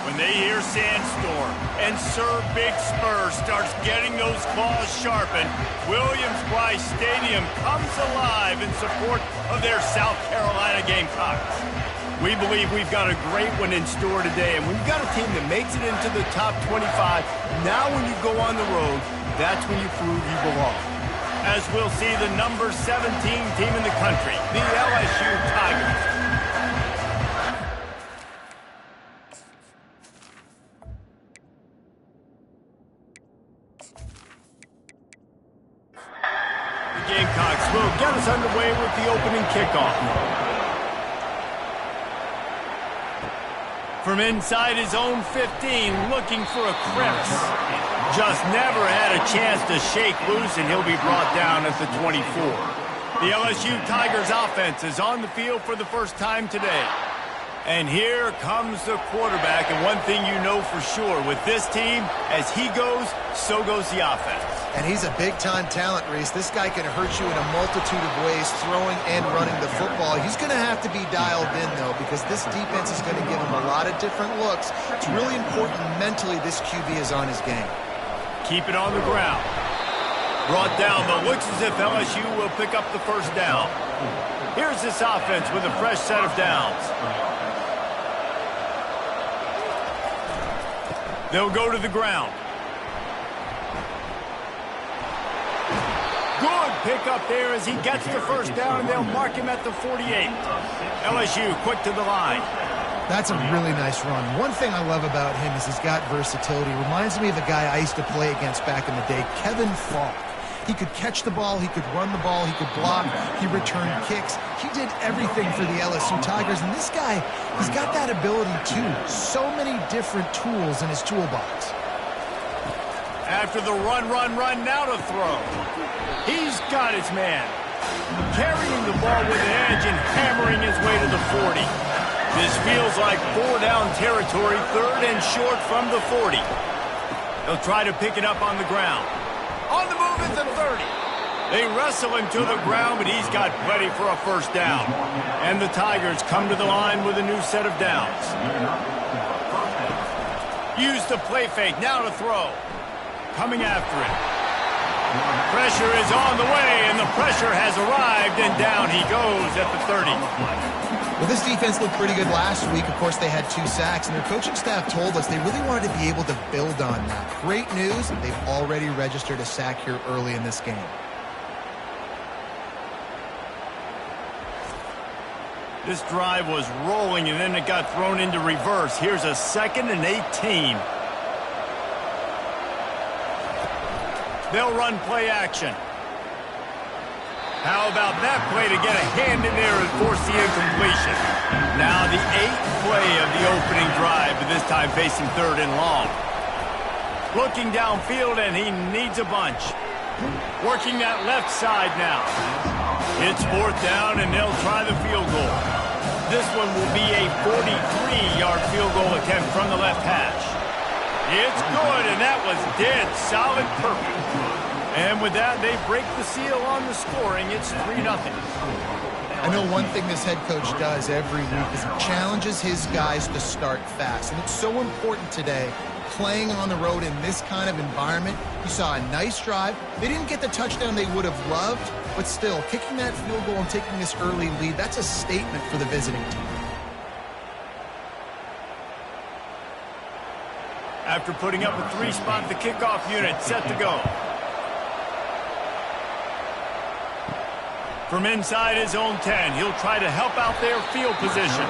when they hear Sandstorm and Sir Big Spur starts getting those claws sharpened, Williams-Brice Stadium comes alive in support of their South Carolina Gamecocks. We believe we've got a great one in store today, and when you've got a team that makes it into the top 25, now when you go on the road, that's when you prove you belong. As we'll see the number 17 team in the country, the LSU Tigers. Gamecocks will get us underway with the opening kickoff. From inside his own 15, looking for a crevice. Just never had a chance to shake loose, and he'll be brought down at the 24. The LSU Tigers offense is on the field for the first time today. And here comes the quarterback, and one thing you know for sure, with this team, as he goes, so goes the offense. And he's a big-time talent, Reese. This guy can hurt you in a multitude of ways, throwing and running the football. He's going to have to be dialed in, though, because this defense is going to give him a lot of different looks. It's really important mentally this QB is on his game. Keep it on the ground. Brought down, but looks as if LSU will pick up the first down. Here's this offense with a fresh set of downs. They'll go to the ground. Good pick up there as he gets the first down, and they'll mark him at the 48. LSU quick to the line. That's a really nice run. One thing I love about him is he's got versatility. Reminds me of a guy I used to play against back in the day, Kevin Falk. He could catch the ball, he could run the ball, he could block, he returned kicks. He did everything for the LSU Tigers, and this guy, he's got that ability too. So many different tools in his toolbox. After the run, now to throw. He's got his man. Carrying the ball with an edge and hammering his way to the 40. This feels like 4-down territory, third and short from the 40. They'll try to pick it up on the ground. On the move at the 30. They wrestle him to the ground, but he's got plenty for a first down. And the Tigers come to the line with a new set of downs. Use the play fake, now to throw. Coming after it. Pressure is on the way, and the pressure has arrived, and down he goes at the 30. Well, this defense looked pretty good last week. Of course, they had 2 sacks, and their coaching staff told us they really wanted to be able to build on that. Great news, they've already registered a sack here early in this game. This drive was rolling, and then it got thrown into reverse. Here's a 2nd and 18. They'll run play action. How about that play to get a hand in there and force the incompletion? Now the 8th play of the opening drive, but this time facing 3rd and long. Looking downfield, and he needs a bunch. Working that left side now. It's 4th down, and they'll try the field goal. This one will be a 43-yard field goal attempt from the left hash. It's good, and that was dead solid perfect. And with that, they break the seal on the scoring. It's 3-0. I know one thing this head coach does every week is he challenges his guys to start fast. And it's so important today, playing on the road in this kind of environment. You saw a nice drive. They didn't get the touchdown they would have loved, but still, kicking that field goal and taking this early lead, that's a statement for the visiting team. After putting up a 3-spot, the kickoff unit set to go. From inside his own 10, he'll try to help out their field position.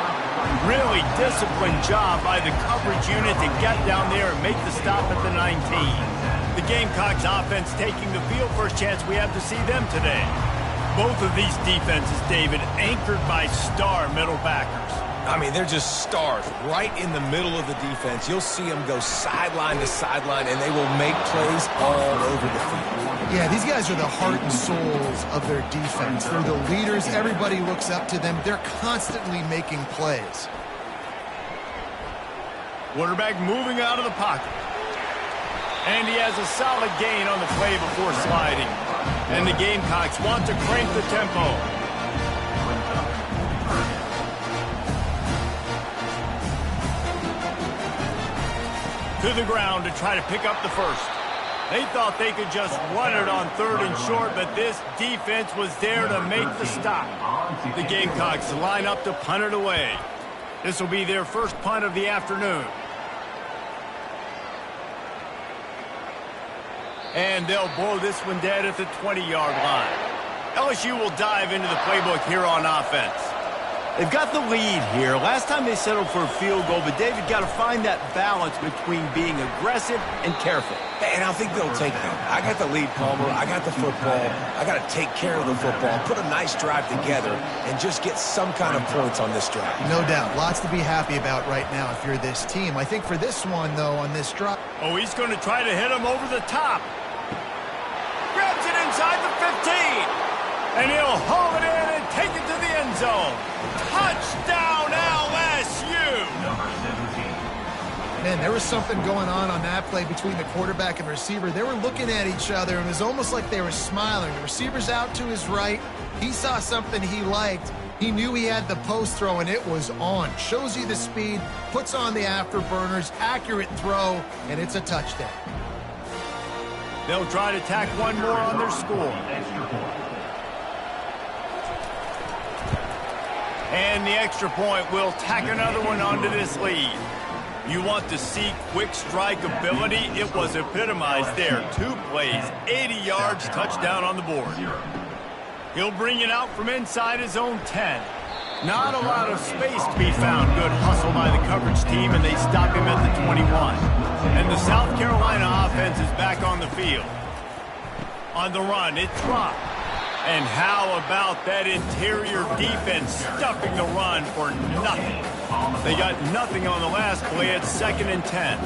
Really disciplined job by the coverage unit to get down there and make the stop at the 19. The Gamecocks offense taking the field. First chance we have to see them today. Both of these defenses, David, anchored by star middle backers. I mean, they're just stars right in the middle of the defense. You'll see them go sideline to sideline, and they will make plays all over the field. Yeah, these guys are the heart and souls of their defense. They're the leaders. Everybody looks up to them. They're constantly making plays. Quarterback moving out of the pocket. And he has a solid gain on the play before sliding. And the Gamecocks want to crank the tempo. to the ground to try to pick up the first. They thought they could just run it on 3rd and short, but this defense was there to make the stop. The Gamecocks line up to punt it away. This will be their first punt of the afternoon. And they'll blow this one dead at the 20-yard line. LSU will dive into the playbook here on offense. They've got the lead here. Last time they settled for a field goal, but David got to find that balance between being aggressive and careful. And I think they'll take that. I got the lead, Palmer. I got the football. I got to take care of the football, put a nice drive together, and just get some kind of points on this drive. No doubt. Lots to be happy about right now if you're this team. I think for this one, though, on this drive... Oh, he's going to try to hit him over the top. Grabs it inside the 15. And he'll haul it in and take it to the end zone. Touchdown, LSU! Man, there was something going on that play between the quarterback and receiver. They were looking at each other, and it was almost like they were smiling. The receiver's out to his right. He saw something he liked. He knew he had the post throw, and it was on. Shows you the speed, puts on the afterburners, accurate throw, and it's a touchdown. They'll try to tack one more on their score. And the extra point will tack another one onto this lead. You want to see quick strike ability? It was epitomized there. 2 plays, 80 yards, touchdown on the board. He'll bring it out from inside his own 10. Not a lot of space to be found. Good hustle by the coverage team, and they stop him at the 21. And the South Carolina offense is back on the field. On the run, it dropped. And how about that interior defense stuffing the run for nothing? They got nothing on the last play at 2nd and 10.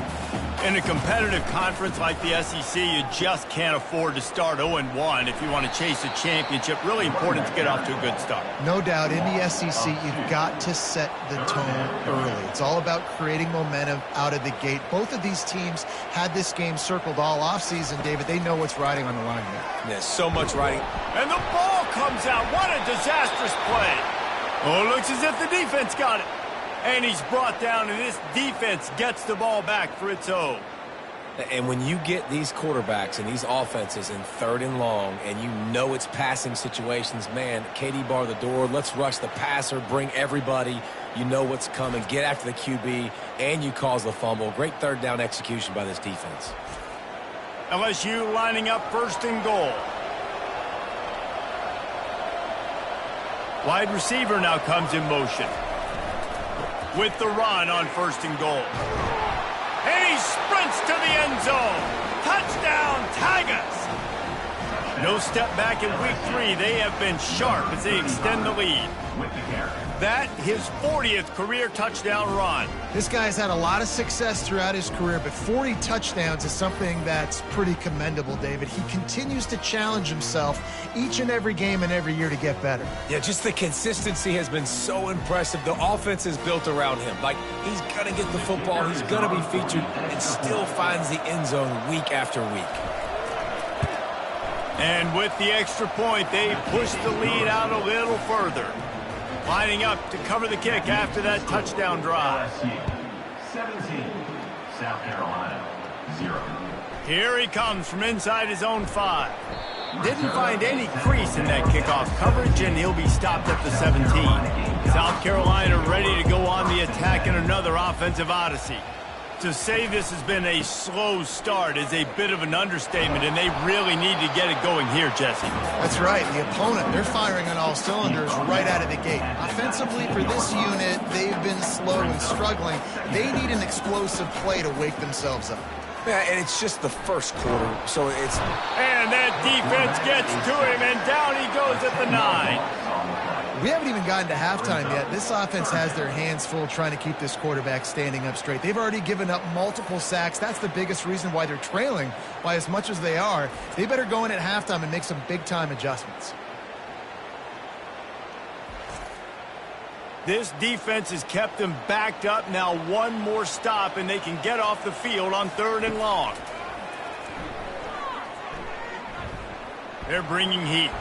In a competitive conference like the SEC, you just can't afford to start 0-1 if you want to chase a championship. Really important to get off to a good start. No doubt, in the SEC, you've got to set the tone early. It's all about creating momentum out of the gate. Both of these teams had this game circled all offseason, David. They know what's riding on the line here. There's so much riding. And the ball comes out. What a disastrous play. Oh, it looks as if the defense got it. And he's brought down, and this defense gets the ball back for its own. And when you get these quarterbacks and these offenses in 3rd and long, and you know it's passing situations, man, KD bar the door, let's rush the passer, bring everybody. You know what's coming. Get after the QB, and you cause the fumble. Great 3rd down execution by this defense. LSU lining up 1st and goal. Wide receiver now comes in motion. With the run on 1st and goal. And he sprints to the end zone. Touchdown, Tigers. No step back in week 3. They have been sharp as they extend the lead. That, his 40th career touchdown run. This guy's had a lot of success throughout his career, but 40 touchdowns is something that's pretty commendable, David. He continues to challenge himself each and every game and every year to get better. Yeah, just the consistency has been so impressive. The offense is built around him. Like, he's going to get the football, he's going to be featured, and still finds the end zone week after week. And with the extra point, they push the lead out a little further. Lining up to cover the kick after that touchdown drive. 17, South Carolina, 0. Here he comes from inside his own 5. Didn't find any crease in that kickoff coverage, and he'll be stopped at the 17. South Carolina ready to go on the attack in another offensive odyssey. To say this has been a slow start is a bit of an understatement, and they really need to get it going here, Jesse. That's right. The opponent, they're firing on all cylinders right out of the gate. Offensively, for this unit, they've been slow and struggling. They need an explosive play to wake themselves up. Yeah, and it's just the first quarter, so it's... And that defense gets to him, and down he goes at the 9. We haven't even gotten to halftime yet. This offense has their hands full trying to keep this quarterback standing up straight. They've already given up multiple sacks. That's the biggest reason why they're trailing by as much as they are. They better go in at halftime and make some big-time adjustments. This defense has kept them backed up. Now one more stop, and they can get off the field on 3rd and long. They're bringing heat.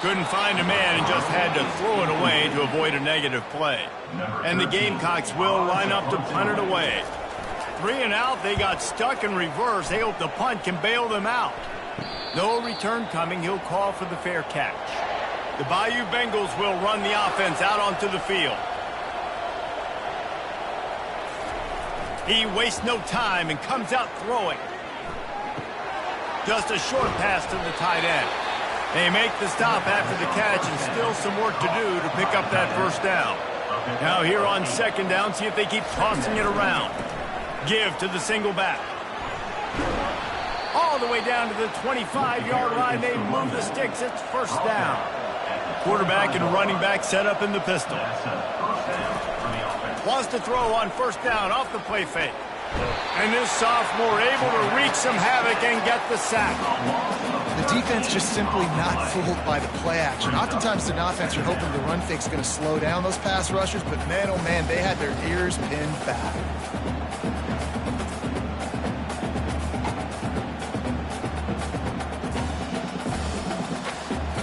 Couldn't find a man and just had to throw it away to avoid a negative play. And the Gamecocks will line up to punt it away. 3 and out, they got stuck in reverse. They hope the punt can bail them out. No return coming. He'll call for the fair catch. The Bayou Bengals will run the offense out onto the field. He wastes no time and comes out throwing. Just a short pass to the tight end. They make the stop after the catch and still some work to do to pick up that first down. Now here on second down, see if they keep tossing it around. Give to the single back. All the way down to the 25-yard line. They move the sticks. It's first down. Quarterback and running back set up in the pistol. Wants to throw on first down off the play fake. And this sophomore able to wreak some havoc and get the sack. The defense just simply not fooled by the play action. Oftentimes an offense, you're hoping the run fake's going to slow down those pass rushers, but man, oh man, they had their ears pinned back.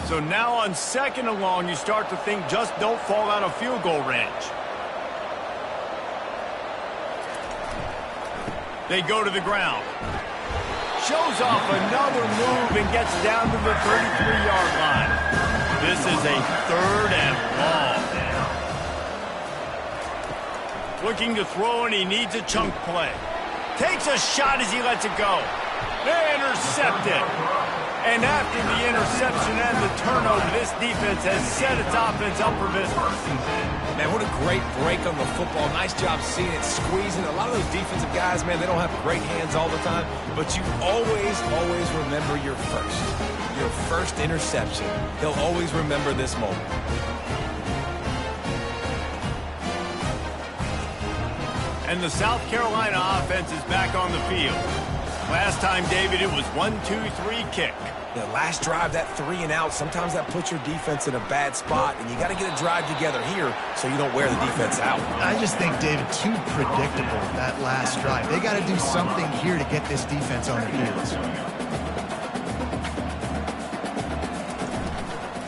So now on second and long, you start to think just don't fall out of field goal range. They go to the ground. Shows off another move and gets down to the 33-yard line. This is a third and long. Looking to throw, and he needs a chunk play. Takes a shot as he lets it go. Intercepted. And after the interception and the turnover, this defense has set its offense up for business. Man, what a great break on the football. Nice job seeing it, squeezing. A lot of those defensive guys, man, they don't have great hands all the time, but you always remember your first interception. They'll always remember this moment. And the South Carolina offense is back on the field. Last time, David, it was 1-2-3 kick. The last drive, that 3 and out, sometimes that puts your defense in a bad spot, and you got to get a drive together here so you don't wear the defense out. I just think, David, too predictable, that last drive. They got to do something here to get this defense on their heels.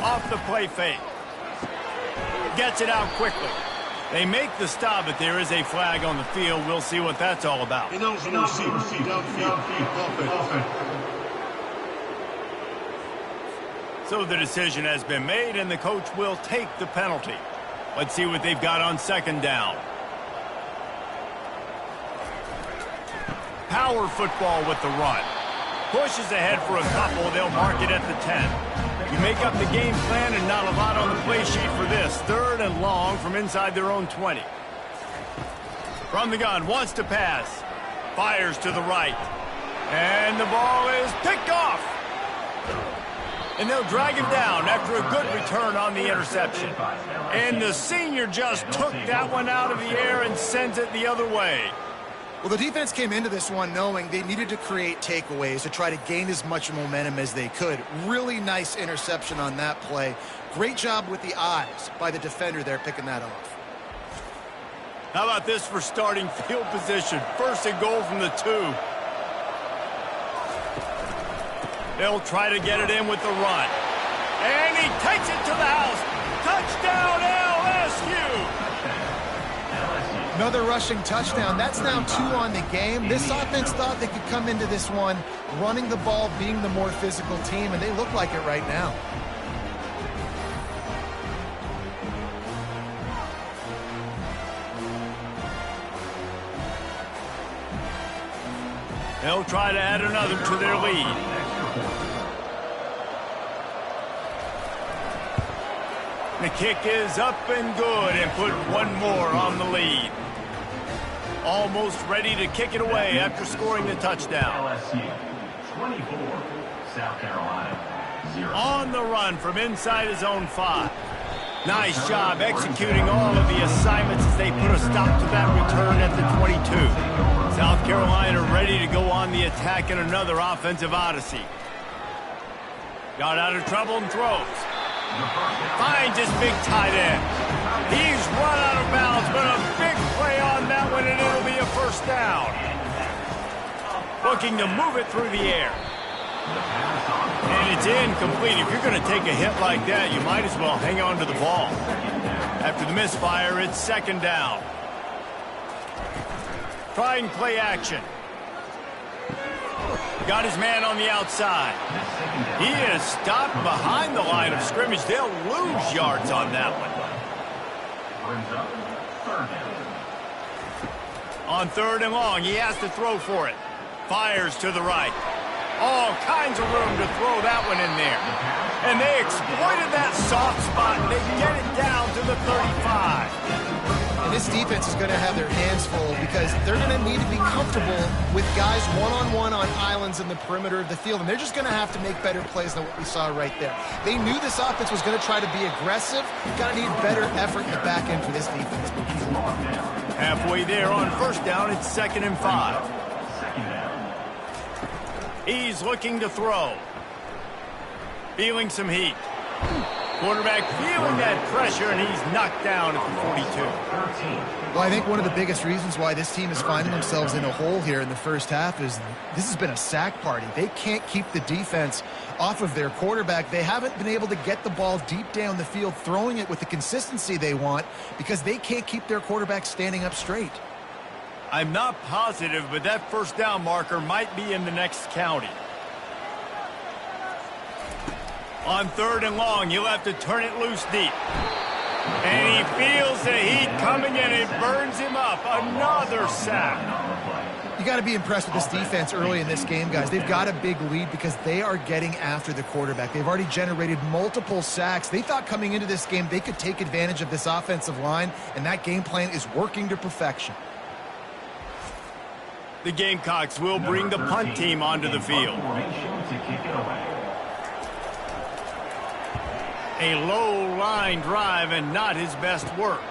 Off the play fake. Gets it out quickly. They make the stop, but there is a flag on the field. We'll see what that's all about. So the decision has been made, and the coach will take the penalty. Let's see what they've got on second down. Power football with the run. Pushes ahead for a couple. They'll mark it at the 10. You make up the game plan, and not a lot on the play sheet for this. Third and long from inside their own 20. From the gun, wants to pass. Fires to the right. And the ball is picked off. And they'll drag him down after a good return on the interception. And the senior just took that one out of the air and sends it the other way. Well, the defense came into this one knowing they needed to create takeaways to try to gain as much momentum as they could. Really nice interception on that play. Great job with the eyes by the defender there picking that off. How about this for starting field position? First and goal from the 2. They'll try to get it in with the run. And he takes it to the house. Touchdown, LSU! Another rushing touchdown. That's now 2 on the game. This offense thought they could come into this one running the ball, being the more physical team, and they look like it right now. They'll try to add another to their lead. The kick is up and good and put one more on the lead. Almost ready to kick it away after scoring the touchdown. LSU 24, South Carolina 0. On the run from inside his own 5. Nice job executing all of the assignments as they put a stop to that return at the 22. South Carolina ready to go on the attack in another offensive odyssey. Got out of trouble and throws. Finds his big tight end. He's run out of bounds, but a big play on that one, and it'll be a first down. Looking to move it through the air. And it's incomplete. If you're going to take a hit like that, you might as well hang on to the ball. After the misfire, it's second down. Trying play action. Got his man on the outside. He is stopped behind the line of scrimmage. They'll lose yards on that one. Brings up third down. On 3rd and long, he has to throw for it. Fires to the right. All kinds of room to throw that one in there. And they exploited that soft spot, and they get it down to the 35. And this defense is going to have their hands full because they're going to need to be comfortable with guys one-on-one on islands in the perimeter of the field, and they're just going to have to make better plays than what we saw right there. They knew this offense was going to try to be aggressive. You've got to need better effort in the back end for this defense. Halfway there on 1st down, it's 2nd and 5. Second down. He's looking to throw. Feeling some heat. Quarterback feeling that pressure, and he's knocked down at the 42. Well, I think one of the biggest reasons why this team is finding themselves in a hole here in the first half is this has been a sack party. They can't keep the defense off of their quarterback. They haven't been able to get the ball deep down the field, throwing it with the consistency they want because they can't keep their quarterback standing up straight. I'm not positive, but that 1st down marker might be in the next county. On 3rd and long, you'll have to turn it loose deep. And he feels the heat coming in. It burns him up. Another sack. You got to be impressed with this defense early in this game, guys. They've got a big lead because they are getting after the quarterback. They've already generated multiple sacks. They thought coming into this game they could take advantage of this offensive line, and that game plan is working to perfection. The Gamecocks will bring the punt team onto the field. A low line drive and not his best work.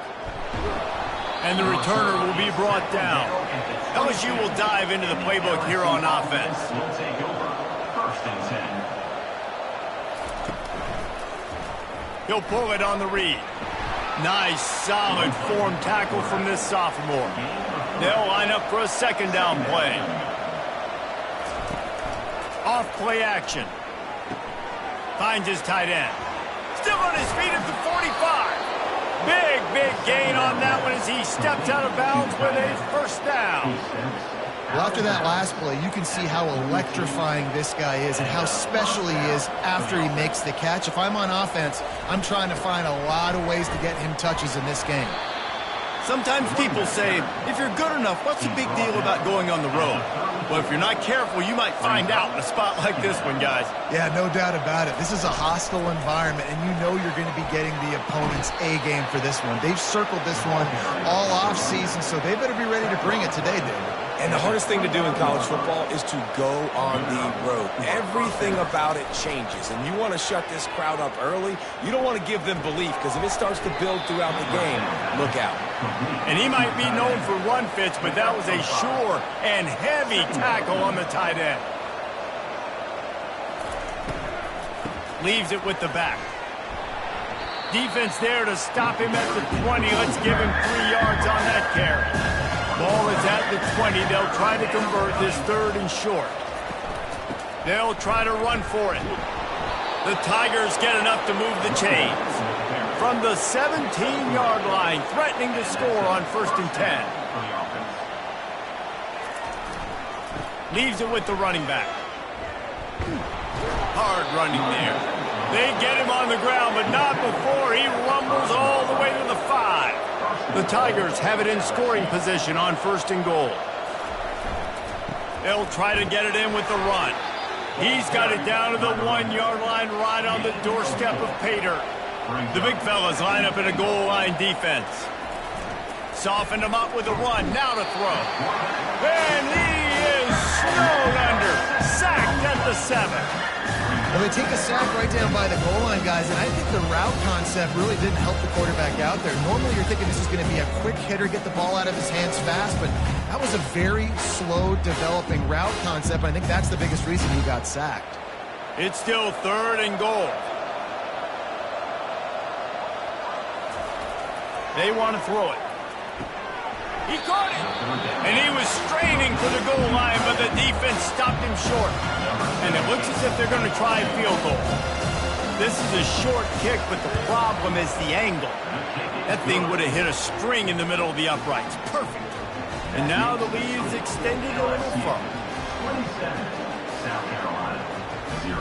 And the returner will be brought down. LSU will dive into the playbook here on offense. Will take over 1st and 10. He'll pull it on the read. Nice, solid form tackle from this sophomore. They'll line up for a 2nd down play. Off play action. Finds his tight end. Still on his feet at the 45. Big gain on that one as he steps out of bounds with a 1st down. Well, after that last play, you can see how electrifying this guy is and how special he is after he makes the catch. If I'm on offense, I'm trying to find a lot of ways to get him touches in this game. Sometimes people say, if you're good enough, what's the big deal about going on the road? Well, if you're not careful, you might find out in a spot like this one, guys. Yeah, no doubt about it. This is a hostile environment, and you know you're going to be getting the opponent's A game for this one. They've circled this one all off season, so they better be ready to bring it today, David. And the hardest thing to do in college football is to go on the road. Everything about it changes, and you want to shut this crowd up early. You don't want to give them belief, because if it starts to build throughout the game, look out. And he might be known for run fits, but that was a sure and heavy tackle on the tight end. Leaves it with the back. Defense there to stop him at the 20. Let's give him 3 yards on that carry. Ball is at the 20. They'll try to convert this 3rd and short. They'll try to run for it. The Tigers get enough to move the chains. From the 17-yard line, threatening to score on 1st and 10. Leaves it with the running back. Hard running there. They get him on the ground, but not before he rumbles all the way to the 5. The Tigers have it in scoring position on 1st and goal. They'll try to get it in with the run. He's got it down to the 1-yard line right on the doorstep of Pater. The big fellas line up in a goal line defense. Softened him up with a run. Now to throw. And he is snowed under. Sacked at the 7. Well, they take a sack right down by the goal line, guys, and I think the route concept really didn't help the quarterback out there. Normally, you're thinking this is going to be a quick hitter, get the ball out of his hands fast, but that was a very slow developing route concept. I think that's the biggest reason he got sacked. It's still 3rd and goal. They want to throw it. He caught it. And he was straining for the goal line, but the defense stopped him short. And it looks as if they're going to try a field goal. This is a short kick, but the problem is the angle. That thing would have hit a string in the middle of the uprights. Perfect. And now the lead is extended a little further. 27, South Carolina, 0.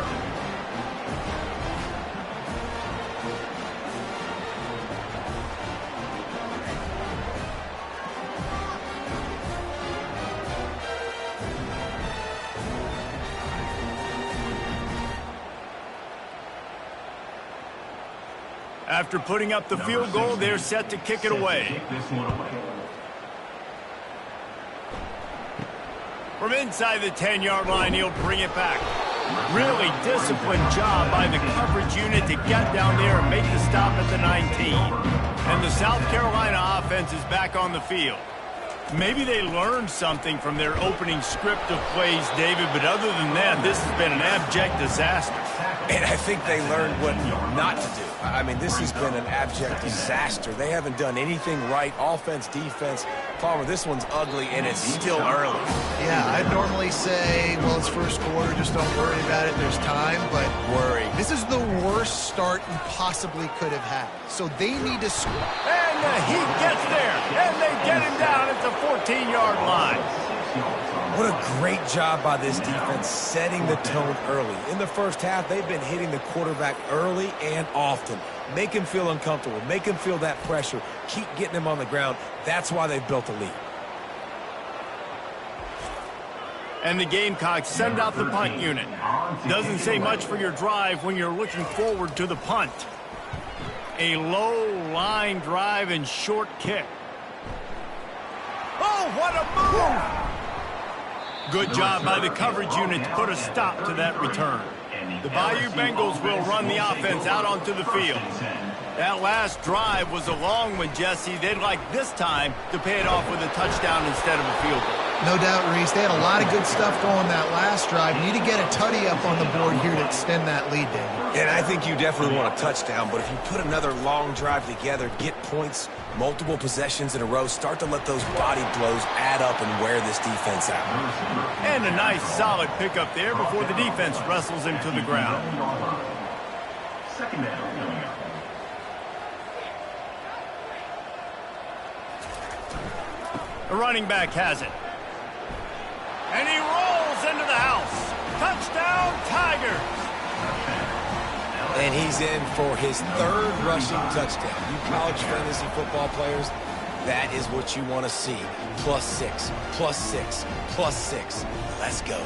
After putting up the field goal, they're set to kick it away. From inside the 10-yard line, he'll bring it back. Really disciplined job by the coverage unit to get down there and make the stop at the 19. And the South Carolina offense is back on the field. Maybe they learned something from their opening script of plays, David, but other than that, this has been an abject disaster. And I think they learned what not to do. I mean, this has been an abject disaster. They haven't done anything right, offense, defense. Palmer, this one's ugly, and it's still early. Yeah, I'd normally say, well, it's first quarter, just don't worry about it, there's time, but Worry. this is the worst start you possibly could have had. So they need to score. And the Heat gets there, and they get him down at the 14-yard line. What a great job by this defense setting the tone early. In the first half, they've been hitting the quarterback early and often. Make him feel uncomfortable. Make him feel that pressure. Keep getting him on the ground. That's why they've built a lead. And the Gamecocks send out the punt unit. Doesn't say much for your drive when you're looking forward to the punt. A low line drive and short kick. Oh, what a move! Good job by the coverage unit to put a stop to that return. The Bayou Bengals will run the offense out onto the field. That last drive was a long one, Jesse. They'd like this time to pay it off with a touchdown instead of a field goal. No doubt, Reese. They had a lot of good stuff going that last drive. You need to get a tutty up on the board here to extend that lead, David. And I think you definitely want a touchdown, but if you put another long drive together, get points, multiple possessions in a row, start to let those body blows add up and wear this defense out. And a nice solid pickup there before the defense wrestles him to the ground. Second down coming up. The running back has it. And he rolls into the house. Touchdown, Tigers! And he's in for his third rushing touchdown. You college fantasy football players, that is what you want to see. +6, +6, +6. Let's go.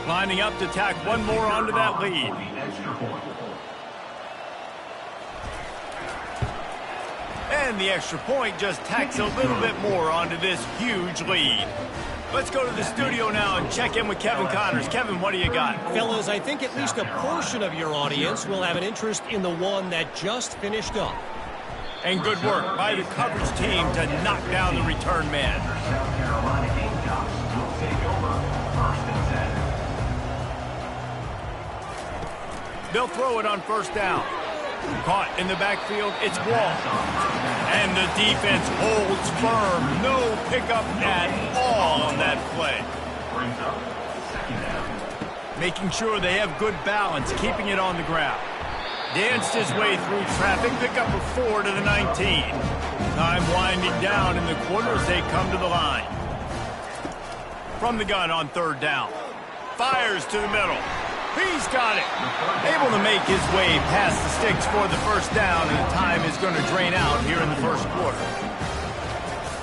Lining up to tack one more onto that lead. And the extra point just tacks a little bit more onto this huge lead. Let's go to the studio now and check in with Kevin Connors. Kevin, what do you got? Fellas, I think at least a portion of your audience will have an interest in the one that just finished up. And good work by the coverage team to knock down the return man. South Carolina Gamecocks will take over first and 10. They'll throw it on first down. Caught in the backfield, it's Wall. And the defense holds firm. No pickup at all on that play. Brings up second down. Making sure they have good balance, keeping it on the ground. Danced his way through traffic, pick up a 4 to the 19. Time winding down in the quarter as they come to the line. From the gun on third down. Fires to the middle. He's got it. Able to make his way past the sticks for the first down, and the time is going to drain out here in the first quarter.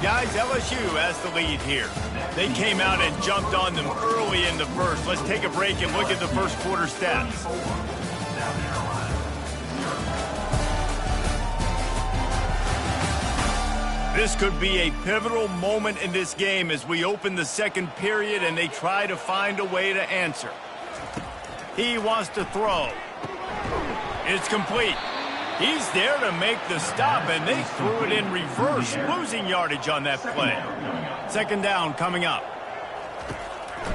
Guys, LSU has the lead here. They came out and jumped on them early in the first. Let's take a break and look at the first quarter stats. This could be a pivotal moment in this game as we open the second period and they try to find a way to answer. He wants to throw. It's complete. He's there to make the stop, and they threw it in reverse, losing yardage on that play. Second down coming up.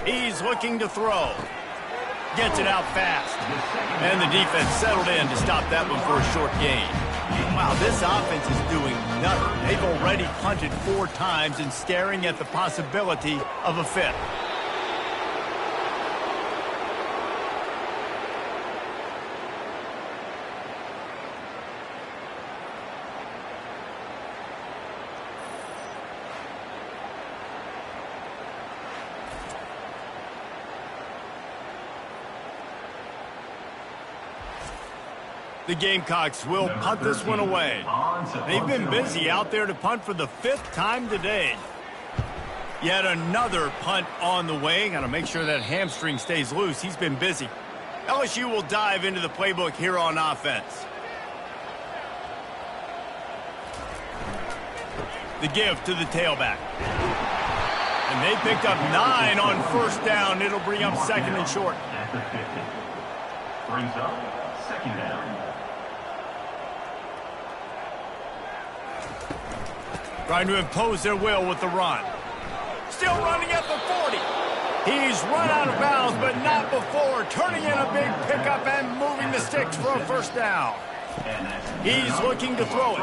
He's looking to throw. Gets it out fast. And the defense settled in to stop that one for a short gain. Wow, this offense is doing nothing. They've already punted 4 times and staring at the possibility of a fifth. The Gamecocks will punt this one away. They've been busy out there to punt for the 5th time today. Yet another punt on the way. Got to make sure that hamstring stays loose. He's been busy. LSU will dive into the playbook here on offense. The give to the tailback. And they picked up 9 on first down. It'll bring up 2nd and short. Brings up 2nd down. Trying to impose their will with the run. Still running at the 40. He's run out of bounds, but not before. Turning in a big pickup and moving the sticks for a first down. He's looking to throw it.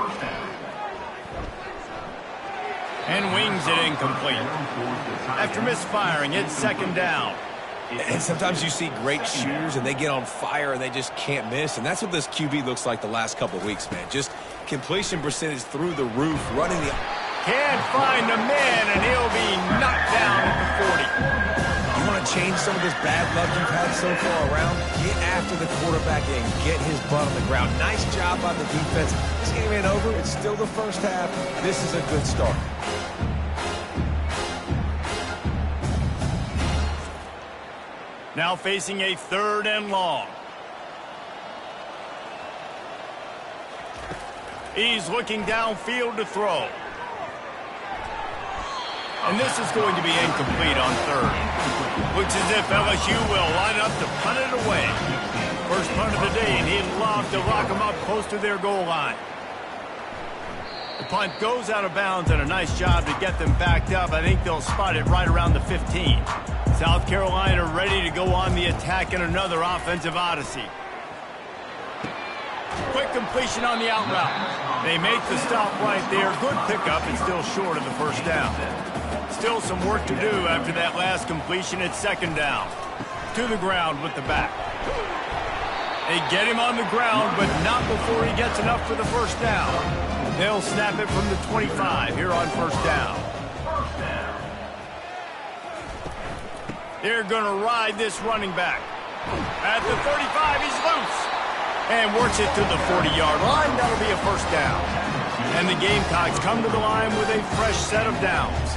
And wings it incomplete. After misfiring, it's 2nd down. And sometimes you see great shooters and they get on fire and they just can't miss. And that's what this QB looks like the last couple of weeks, man. Just completion percentage through the roof, running the... Can't find the man, and he'll be knocked down at the 40. You want to change some of this bad luck you've had so far around? Get after the quarterback and get his butt on the ground. Nice job by the defense. This game ain't over. It's still the first half. This is a good start. Now facing a 3rd and long. He's looking downfield to throw. And this is going to be incomplete on 3rd. Looks as if LSU will line up to punt it away. First punt of the day, and he'd love to lock them up close to their goal line. The punt goes out of bounds, and a nice job to get them backed up. I think they'll spot it right around the 15. South Carolina ready to go on the attack in another offensive odyssey. Quick completion on the out route. They make the stop right there. Good pickup and still short of the first down. Still some work to do after that last completion. It's 2nd down. To the ground with the back. They get him on the ground, but not before he gets enough for the first down. They'll snap it from the 25 here on first down. They're going to ride this running back. At the 35, he's loose. And works it to the 40-yard line. That'll be a first down. And the Gamecocks come to the line with a fresh set of downs.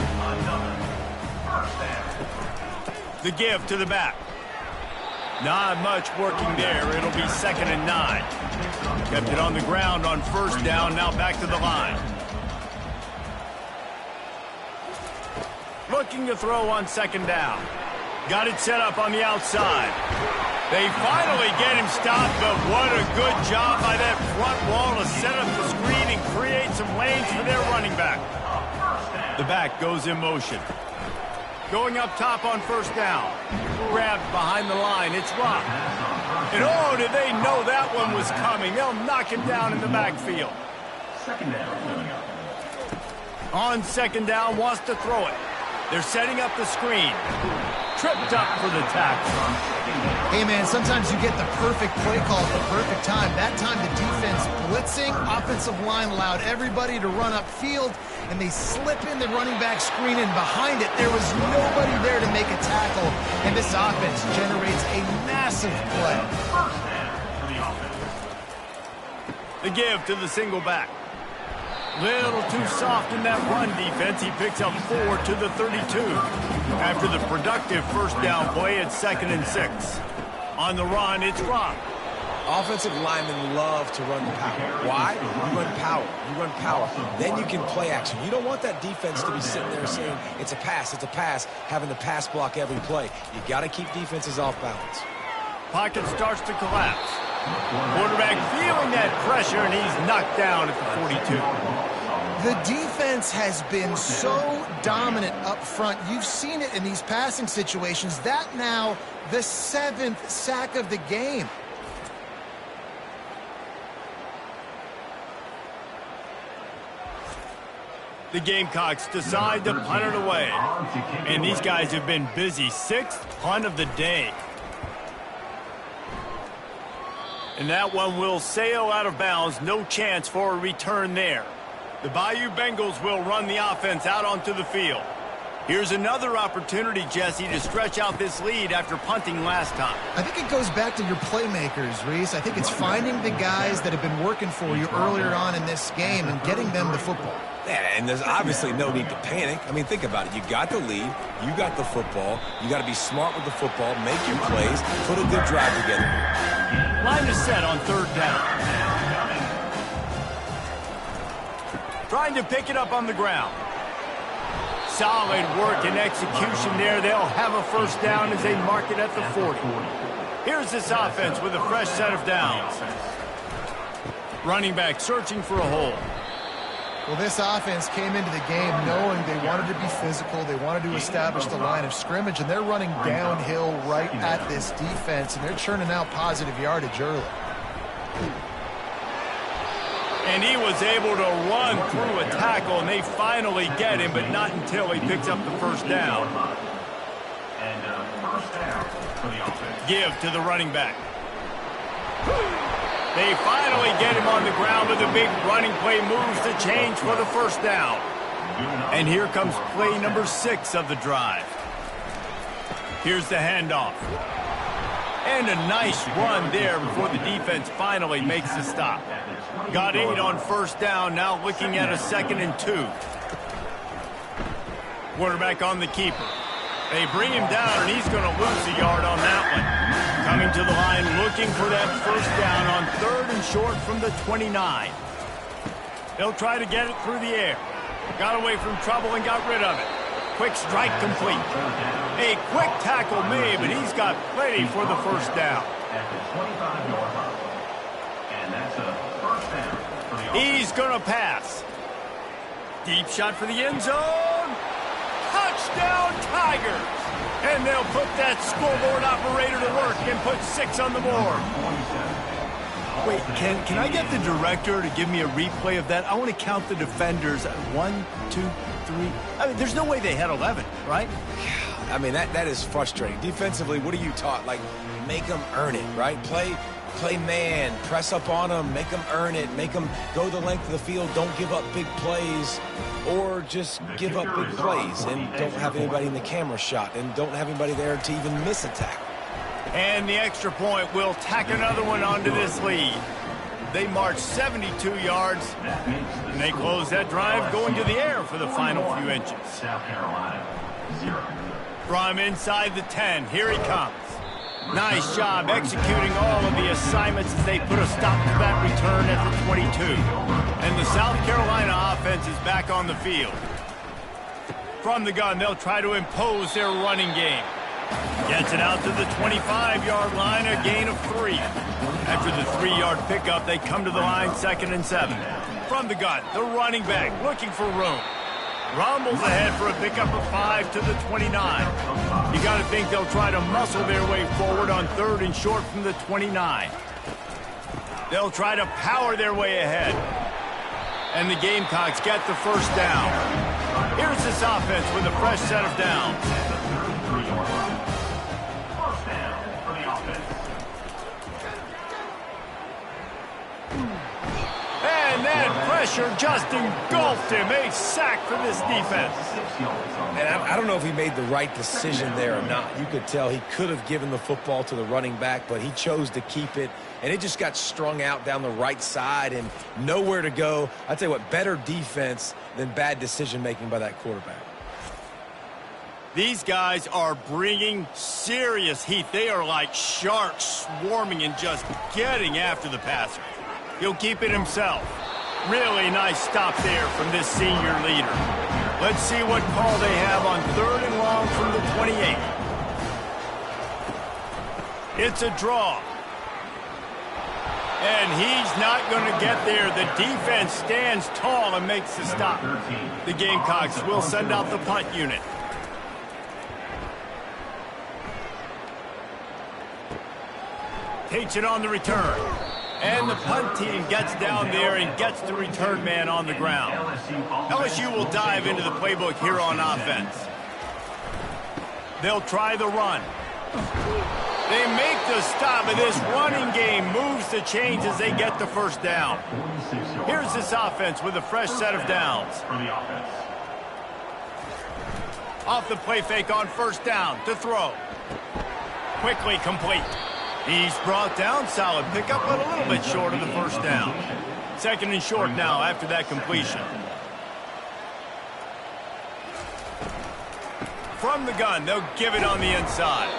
The give to the back. Not much working there. It'll be 2nd and 9. Kept it on the ground on first down. Now back to the line. Looking to throw on 2nd down. Got it set up on the outside. They finally get him stopped, but what a good job by that front wall to set up the screen and create some lanes for their running back. The back goes in motion. Going up top on first down. Grabbed behind the line. It's Rock. And oh, did they know that one was coming. They'll knock him down in the backfield. 2nd down. On 2nd down, wants to throw it. They're setting up the screen. Tripped up for the tackle. Hey, man, sometimes you get the perfect play call at the perfect time. That time the defense blitzing, offensive line allowed everybody to run upfield, and they slip in the running back screen, and behind it, there was nobody there to make a tackle, and this offense generates a massive play. The give to the single back. Little too soft in that run defense. He picks up 4 to the 32. After the productive first down play, it's 2nd and 6. On the run, it's Rock. Offensive linemen love to run the power. Why? You run power. You run power. Then you can play action. You don't want that defense to be sitting there saying, it's a pass, having to pass block every play. You got to keep defenses off balance. Pocket starts to collapse. Quarterback feeling that pressure, and he's knocked down at the 42. The defense has been so dominant up front. You've seen it in these passing situations. That now the 7th sack of the game. The Gamecocks decide to punt it away. And these guys have been busy. 6th punt of the day. And that one will sail out of bounds. No chance for a return there. The Bayou Bengals will run the offense out onto the field. Here's another opportunity, Jesse, to stretch out this lead after punting last time. I think it goes back to your playmakers, Reese. I think it's finding the guys that have been working for you earlier on in this game and getting them the football. Yeah, and there's obviously no need to panic. I mean, think about it. You got the lead. You got the football. You got to be smart with the football, make your plays, put a good drive together. Line is set on third down. Trying to pick it up on the ground. Solid work and execution there. They'll have a first down as they mark it at the 40. Here's this offense with a fresh set of downs. Running back searching for a hole. Well, this offense came into the game knowing they wanted to be physical. They wanted to establish the line of scrimmage, and they're running downhill right at this defense, and they're churning out positive yardage early. And he was able to run through a tackle, and they finally get him, but not until he picks up the first down. And first down for the offense. Give to the running back. They finally get him on the ground with a big running play, moves the change for the first down. And here comes play number 6 of the drive. Here's the handoff. And a nice run there before the defense finally makes the stop. Got 8 on first down, now looking at a 2nd and 2. Quarterback on the keeper. They bring him down, and he's going to lose a yard on that one. Coming to the line, looking for that first down on 3rd and short from the 29. They'll try to get it through the air. Got away from trouble and got rid of it. Quick strike complete. A quick tackle made, but he's got plenty for the first down. At the 25-yard line. And that's a first down for the offense. He's going to pass. Deep shot for the end zone. Touchdown, Tigers. And they'll put that scoreboard operator to work and put 6 on the board. Wait, can I get the director to give me a replay of that? I want to count the defenders. 1, 2, 3. I mean, there's no way they had 11, right? I mean, that is frustrating. Defensively, what are you taught? Like, make them earn it, right? Play man, press up on them, make them earn it, make them go the length of the field, don't give up big plays, or just give up big plays and don't have anybody in the camera shot and don't have anybody there to even miss a tackle. And the extra point will tack another one onto this lead. They march 72 yards, and they close that drive going to the air for the final few inches. South Carolina, 0. From inside the 10, here he comes. Nice job executing all of the assignments as they put a stop to that return at the 22. And the South Carolina offense is back on the field. From the gun, they'll try to impose their running game. Gets it out to the 25-yard line, a gain of 3. After the 3-yard pickup, they come to the line 2nd and 7. From the gun, the running back looking for room. Rumbles ahead for a pickup of 5 to the 29. You got to think they'll try to muscle their way forward on 3rd and short from the 29. They'll try to power their way ahead. And the Gamecocks get the first down. Here's this offense with a fresh set of downs. First down for the offense. And that pressure just engulfed him. A sack for this defense. And I don't know if he made the right decision there or not. You could tell he could have given the football to the running back, but he chose to keep it, and it just got strung out down the right side and nowhere to go. I tell you what, better defense than bad decision-making by that quarterback. These guys are bringing serious heat. They are like sharks swarming and just getting after the passer. He'll keep it himself. Really nice stop there from this senior leader. Let's see what call they have on 3rd and long from the 28. It's a draw. And he's not going to get there. The defense stands tall and makes the stop. The Gamecocks will send out the punt unit. Takes it on the return. And the punt team gets down there and gets the return man on the ground. LSU will dive into the playbook here on offense. They'll try the run. They make the stop, and this running game moves the chains as they get the first down. Here's this offense with a fresh set of downs. Off the play fake on first down to throw. Quickly complete. He's brought down. Solid pickup, but a little bit short of the first down. Second and short now after that completion. From the gun, they'll give it on the inside.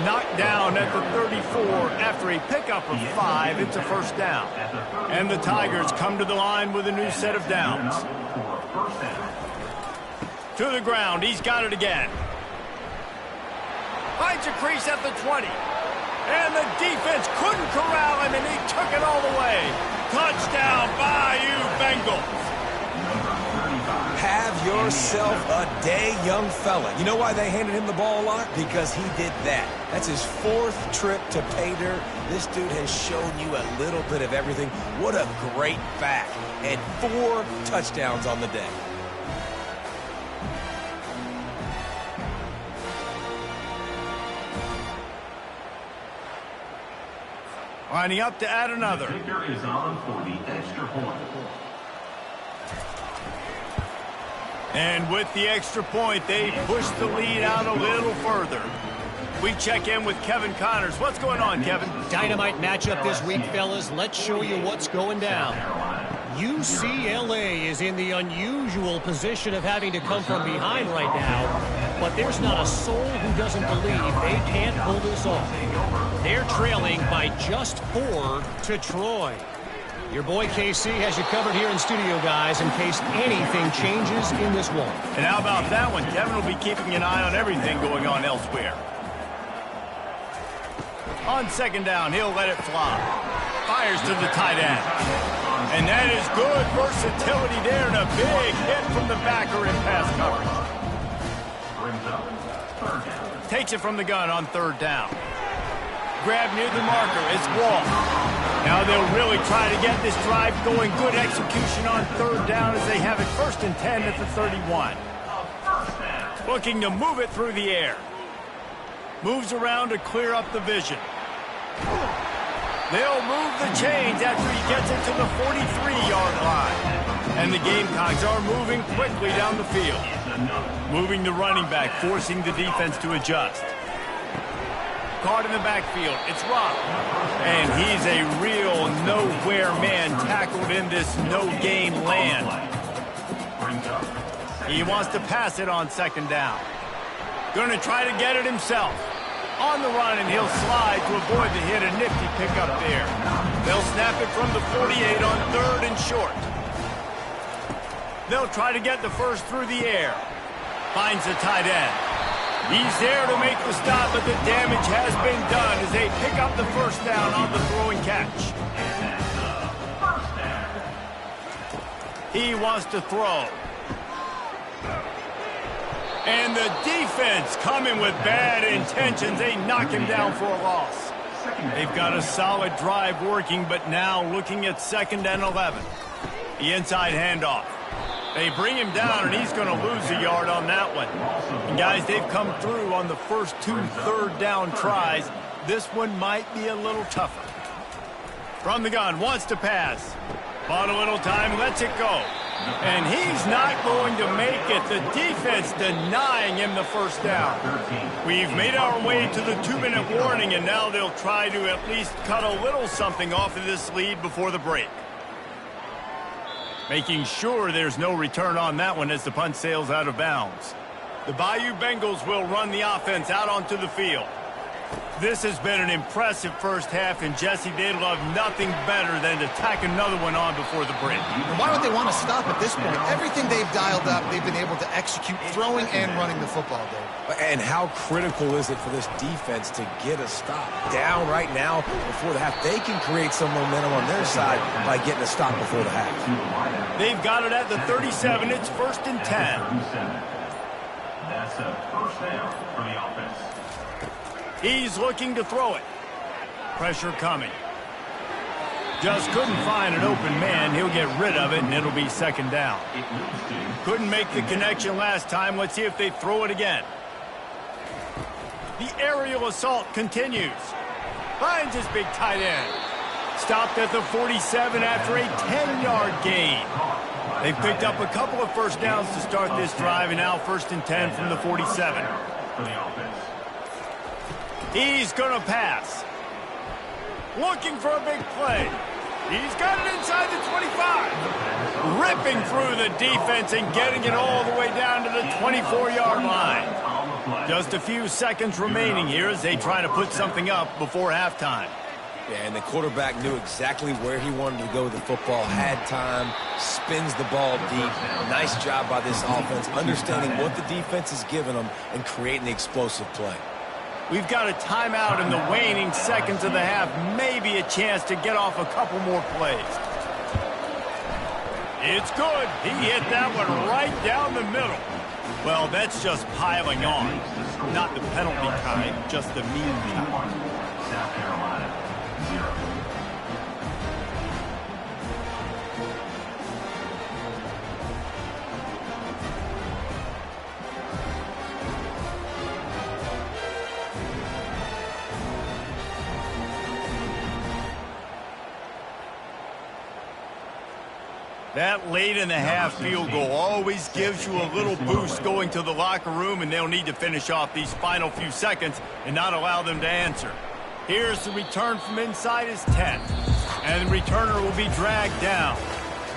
Knocked down at the 34 after a pickup of 5. It's a first down. And the Tigers come to the line with a new set of downs. To the ground. He's got it again. Finds a crease at the 20. And the defense couldn't corral him, and he took it all the way. Touchdown, Bayou Bengals. Have yourself a day, young fella. You know why they handed him the ball a lot? Because he did that. That's his 4th trip to pay dirt. This dude has shown you a little bit of everything. What a great back. And 4 touchdowns on the day. Lining up to add another. Kicker is on for the extra point. And with the extra point, they push the lead out a little further. We check in with Kevin Connors. What's going on, Kevin? Dynamite matchup this week, fellas. Let's show you what's going down. UCLA is in the unusual position of having to come from behind right now, but there's not a soul who doesn't believe they can't pull this off. They're trailing by just 4 to Troy. Your boy KC has you covered here in studio, guys, in case anything changes in this one. And how about that one? Kevin will be keeping an eye on everything going on elsewhere. On second down, he'll let it fly. Fires to the tight end. And that is good versatility there, and a big hit from the backer in pass coverage. Takes it from the gun on third down. Grab near the marker. It's Wall. Now they'll really try to get this drive going. Good execution on third down as they have it 1st and 10 at the 31. Looking to move it through the air. Moves around to clear up the vision. They'll move the chains after he gets it to the 43-yard line. And the Gamecocks are moving quickly down the field. Moving the running back, forcing the defense to adjust. Caught in the backfield. It's Rock. And he's a real nowhere man tackled in this no-game land. He wants to pass it on second down. Going to try to get it himself. On the run, and he'll slide to avoid the hit. A nifty pickup there. They'll snap it from the 48 on third and short. They'll try to get the first through the air. Finds the tight end. He's there to make the stop, but the damage has been done as they pick up the first down on the throw and catch. He wants to throw. And the defense coming with bad intentions. They knock him down for a loss. They've got a solid drive working, but now looking at 2nd and 11. The inside handoff. They bring him down, and he's going to lose a yard on that one. And guys, they've come through on the first 2 third down tries. This one might be a little tougher. From the gun, wants to pass. Bought a little time, lets it go. And he's not going to make it. The defense denying him the first down. We've made our way to the 2-minute warning, and now they'll try to at least cut a little something off of this lead before the break. Making sure there's no return on that one as the punt sails out of bounds. The Bayou Bengals will run the offense out onto the field. This has been an impressive first half, and Jesse, they'd love nothing better than to tack another one on before the break. And why would they want to stop at this point? Everything they've dialed up, they've been able to execute throwing and running the football, Dave. And how critical is it for this defense to get a stop down right now before the half? They can create some momentum on their side by getting a stop before the half. They've got it at the 37. It's 1st and 10. That's a first down for the offense. He's looking to throw it. Pressure coming. Just couldn't find an open man. He'll get rid of it, and it'll be 2nd down. Couldn't make the connection last time. Let's see if they throw it again. The aerial assault continues. Finds his big tight end. stopped at the 47 after a 10-yard gain. They've picked up a couple of first downs to start this drive, and now 1st and 10 from the 47. He's going to pass. Looking for a big play. He's got it inside the 25. Ripping through the defense and getting it all the way down to the 24-yard line. Just a few seconds remaining here as they try to put something up before halftime. Yeah, and the quarterback knew exactly where he wanted to go with the football, had time, spins the ball deep. Nice job by this offense, understanding what the defense is giving them and creating the explosive play. We've got a timeout in the waning seconds of the half, maybe a chance to get off a couple more plays. It's good. He hit that one right down the middle. Well, that's just piling on. Not the penalty kind, just the mean kind. South Carolina, 0. That late in the half field goal always gives you a little boost going to the locker room, and they'll need to finish off these final few seconds and not allow them to answer. Here's the return from inside his 10, and the returner will be dragged down.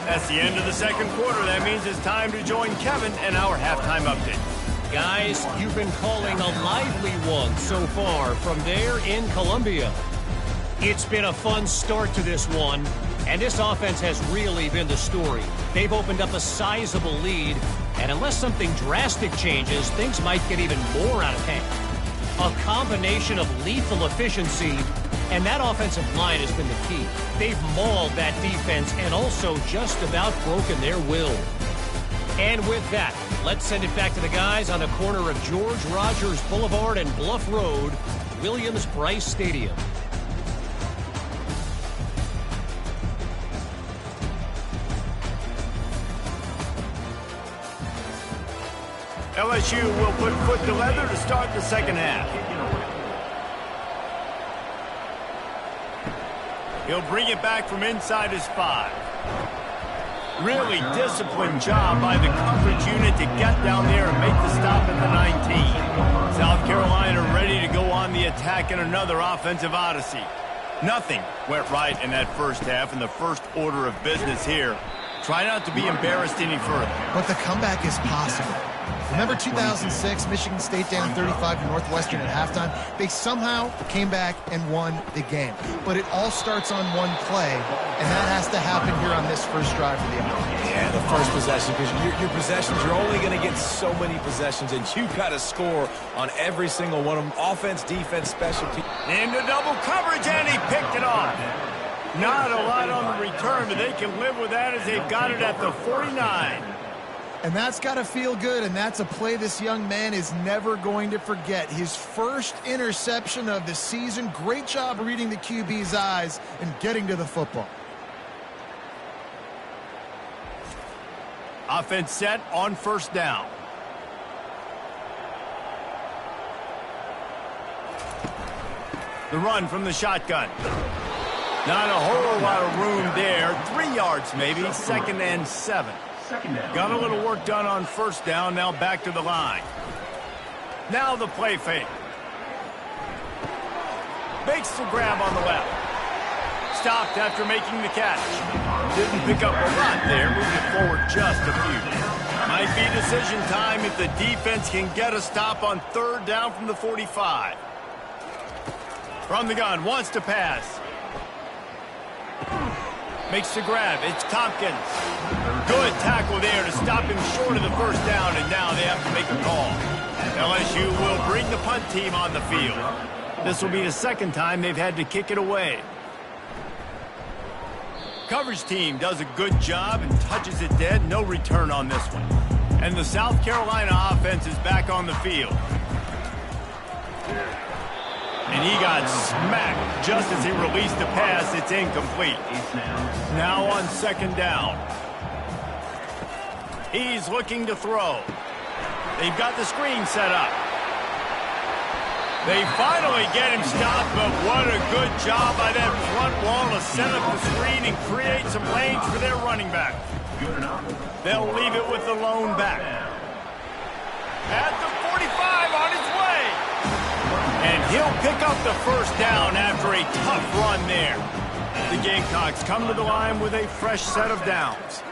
That's the end of the second quarter. That means it's time to join Kevin and our halftime update. Guys, you've been calling a lively one so far from there in Columbia. It's been a fun start to this one, and this offense has really been the story. They've opened up a sizable lead, and unless something drastic changes, things might get even more out of hand. A combination of lethal efficiency, and that offensive line has been the key. They've mauled that defense and also just about broken their will. And with that, let's send it back to the guys on the corner of George Rogers Boulevard and Bluff Road, Williams-Brice Stadium. LSU will put foot to leather to start the second half. He'll bring it back from inside his 5. Really disciplined job by the coverage unit to get down there and make the stop at the 19. South Carolina ready to go on the attack in another offensive odyssey. Nothing went right in that first half, and the first order of business here. Try not to be embarrassed any further. But the comeback is possible. Remember 2006, Michigan State down 35 to Northwestern at halftime? They somehow came back and won the game. But it all starts on one play, and that has to happen here on this first drive for the offense. Yeah, the first possession, because your possessions, you're only going to get so many possessions, and you've got to score on every single one of them. Offense, defense, special teams. Into double coverage, and he picked it off. Not a lot on the return, but they can live with that as they've got it at the 49. And that's got to feel good, and that's a play this young man is never going to forget. His first interception of the season. Great job reading the QB's eyes and getting to the football. Offense set on first down. The run from the shotgun. Not a whole lot of room there. 3 yards maybe, 2nd and 7. Got a little work done on first down, now back to the line. Now the play fake. Makes the grab on the left. Stopped after making the catch. Didn't pick up a lot there, moving forward just a few. Might be decision time if the defense can get a stop on third down from the 45. From the gun, wants to pass. Makes the grab. It's Tompkins. Good tackle there to stop him short of the first down, and now they have to make a call. LSU will bring the punt team on the field. This will be the second time they've had to kick it away. Coverage team does a good job and touches it dead. No return on this one. And the South Carolina offense is back on the field. And he got smacked just as he released the pass. It's incomplete. Now on second down. He's looking to throw. They've got the screen set up. They finally get him stopped, but what a good job by that front wall to set up the screen and create some lanes for their running back. They'll leave it with the lone back. At the 45 on his way. And he'll pick up the first down after a tough run there. The Gamecocks come to the line with a fresh set of downs.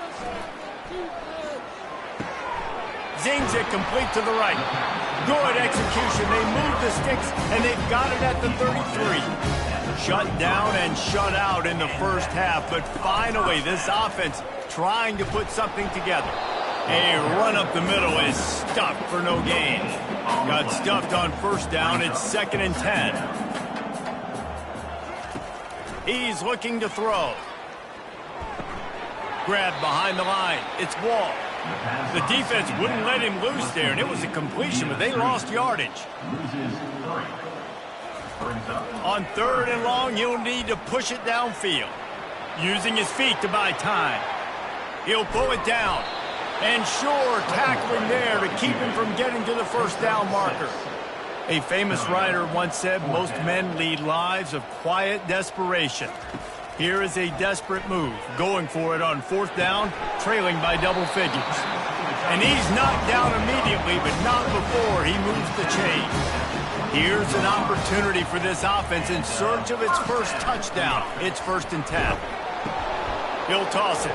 Zings it complete to the right. Good execution. They move the sticks, and they've got it at the 33. Shut down and shut out in the first half, but finally this offense trying to put something together. A run up the middle is stuffed for no gain. Got stuffed on first down. It's 2nd and 10. He's looking to throw. Grabbed behind the line. It's Wall. The defense wouldn't let him loose there, and it was a completion, but they lost yardage. On 3rd and long, he'll need to push it downfield. Using his feet to buy time. He'll pull it down. And sure, tackling there to keep him from getting to the first down marker. A famous writer once said, most men lead lives of quiet desperation. Here is a desperate move, going for it on 4th down, trailing by double figures. And he's knocked down immediately, but not before he moves the chain. Here's an opportunity for this offense in search of its first touchdown. It's 1st and 10. He'll toss it.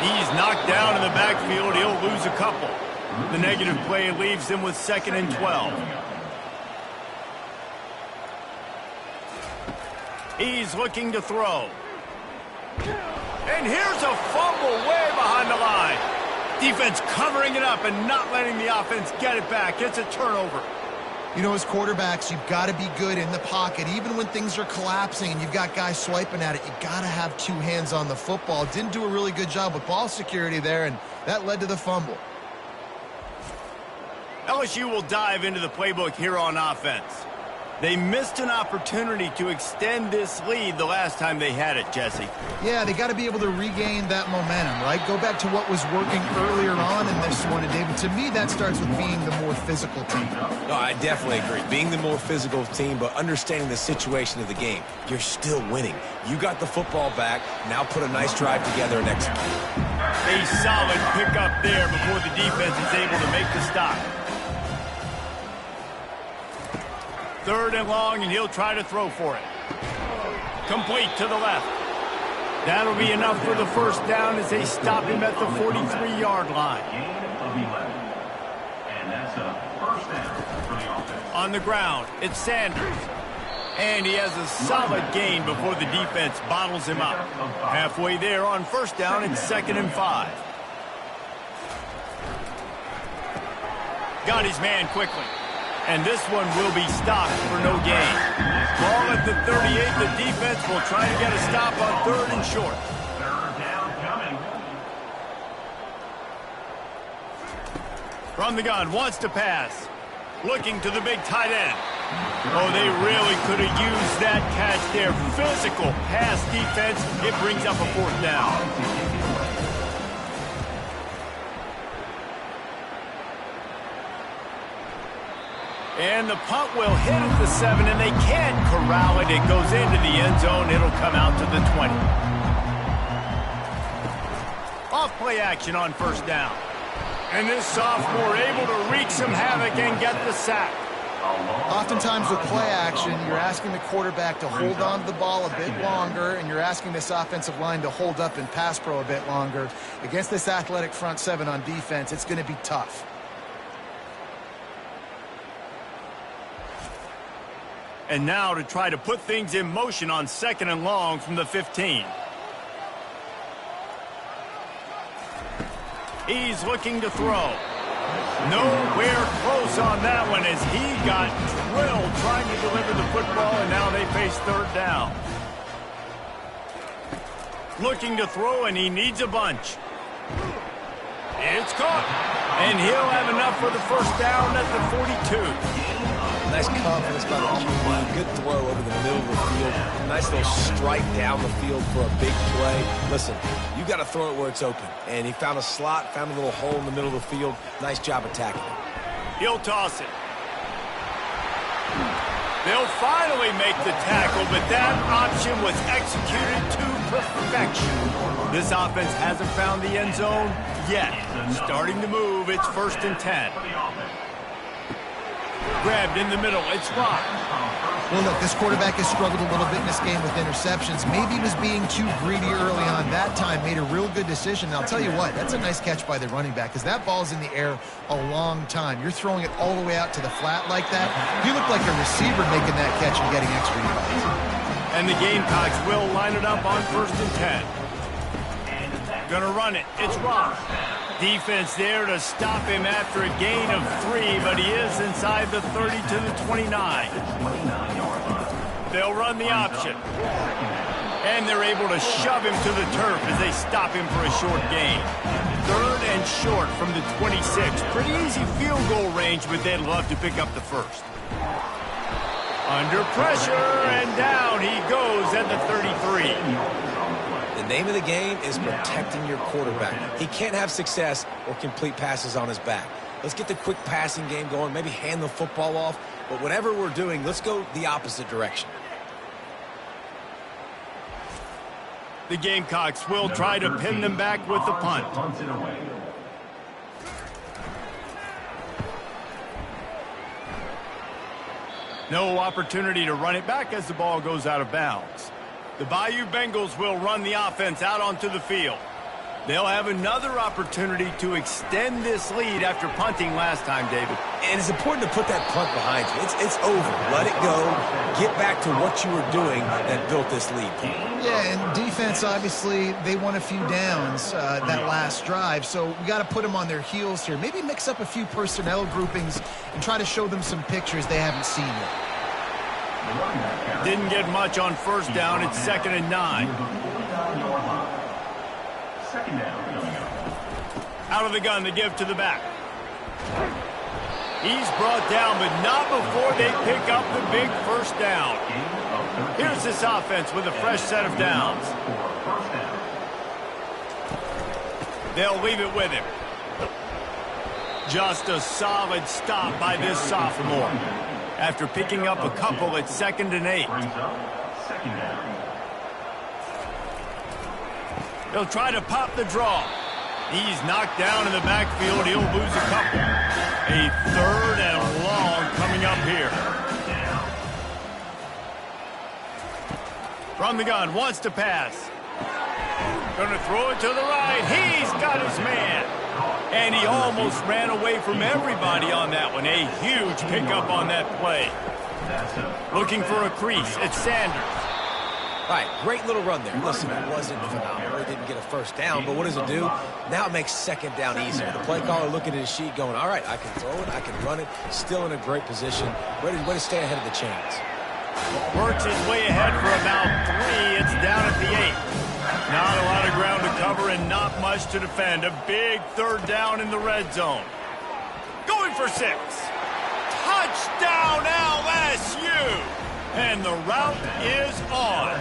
He's knocked down in the backfield. He'll lose a couple. The negative play leaves him with 2nd and 12. He's looking to throw. And here's a fumble way behind the line. Defense covering it up and not letting the offense get it back. It's a turnover. You know, as quarterbacks, you've got to be good in the pocket. Even when things are collapsing and you've got guys swiping at it, you've got to have 2 hands on the football. Didn't do a really good job with ball security there, and that led to the fumble. LSU will dive into the playbook here on offense. They missed an opportunity to extend this lead the last time they had it, Jesse. Yeah, they got to be able to regain that momentum, right? Go back to what was working earlier on in this one. And, David, to me, that starts with being the more physical team. No, I definitely agree. Being the more physical team, but understanding the situation of the game. You're still winning. You got the football back. Now put a nice drive together and execute. A solid pickup there before the defense is able to make the stop. 3rd and long, and he'll try to throw for it. Complete to the left. That'll be enough for the first down as they stop him at the 43-yard line. And that's a 1st down for the offense. On the ground, it's Sanders. And he has a solid gain before the defense bottles him up. Halfway there on 1st down, it's 2nd and 5. Got his man quickly. And this one will be stopped for no gain. Ball at the 38. The defense will try to get a stop on 3rd and short. 3rd down coming. From the gun, wants to pass. Looking to the big tight end. Oh, they really could have used that catch there. Physical pass defense. It brings up a 4th down. And the punt will hit at the 7, and they can't corral it. It goes into the end zone. It'll come out to the 20. Off play action on 1st down. And this sophomore able to wreak some havoc and get the sack. Oftentimes with play action, you're asking the quarterback to hold on to the ball a bit longer, and you're asking this offensive line to hold up in pass pro a bit longer. Against this athletic front 7 on defense, it's going to be tough. And now to try to put things in motion on 2nd and long from the 15. He's looking to throw. Nowhere close on that one as he got drilled trying to deliver the football, and now they face 3rd down. Looking to throw, and he needs a bunch. It's caught. And he'll have enough for the first down at the 42. Nice confidence by the QB. Good throw over the middle of the field. Nice little strike down the field for a big play. Listen, you got to throw it where it's open. And he found a slot, found a little hole in the middle of the field. Nice job attacking it. He'll toss it. They'll finally make the tackle, but that option was executed to perfection. This offense hasn't found the end zone yet. Starting to move, it's 1st and 10. Grabbed in the middle, it's Rock. Well, look, this quarterback has struggled a little bit in this game with interceptions. Maybe he was being too greedy early on. That time made a real good decision. And I'll tell you what, that's a nice catch by the running back because that ball's in the air a long time. You're throwing it all the way out to the flat like that. You look like a receiver making that catch and getting extra yards. And the Gamecocks will line it up on 1st and 10. Gonna run it. It's Rock. Defense there to stop him after a gain of 3, but he is inside the 30 to the 29. They'll run the option. And they're able to shove him to the turf as they stop him for a short gain. 3rd and short from the 26. Pretty easy field goal range, but they'd love to pick up the 1st. Under pressure, and down he goes at the 33. The name of the game is protecting your quarterback. He can't have success or complete passes on his back. Let's get the quick passing game going, maybe hand the football off. But whatever we're doing, let's go the opposite direction. The Gamecocks will try to pin them back with the punt. No opportunity to run it back as the ball goes out of bounds. The Bayou Bengals will run the offense out onto the field. They'll have another opportunity to extend this lead after punting last time, David. And it's important to put that punt behind you. It's over. Let it go. Get back to what you were doing that built this lead. Yeah, and defense, obviously, they won a few downs that last drive, so we got to put them on their heels here. Maybe mix up a few personnel groupings and try to show them some pictures they haven't seen yet. Didn't get much on 1st down. It's 2nd and 9. Out of the gun, the give to the back. He's brought down, but not before they pick up the big 1st down. Here's this offense with a fresh set of downs. They'll leave it with him. Just a solid stop by this sophomore. After picking up a couple at 2nd and 8. They'll try to pop the draw. He's knocked down in the backfield. He'll lose a couple. A 3rd and long coming up here. From the gun, wants to pass. Gonna throw it to the right. He's got his man. And he almost ran away from everybody on that one. A huge pickup on that play. Looking for a crease. It's Sanders. All right, great little run there. Listen, it wasn't phenomenal. It didn't get a 1st down, but what does it do? Now it makes 2nd down easier. The play caller looking at his sheet going, all right, I can throw it, I can run it, still in a great position, ready to stay ahead of the chains. Works his way ahead for about 3. It's down at the 8. Not a lot of ground to cover and not much to defend. A big 3rd down in the red zone. Going for 6. Touchdown LSU! And the route is on.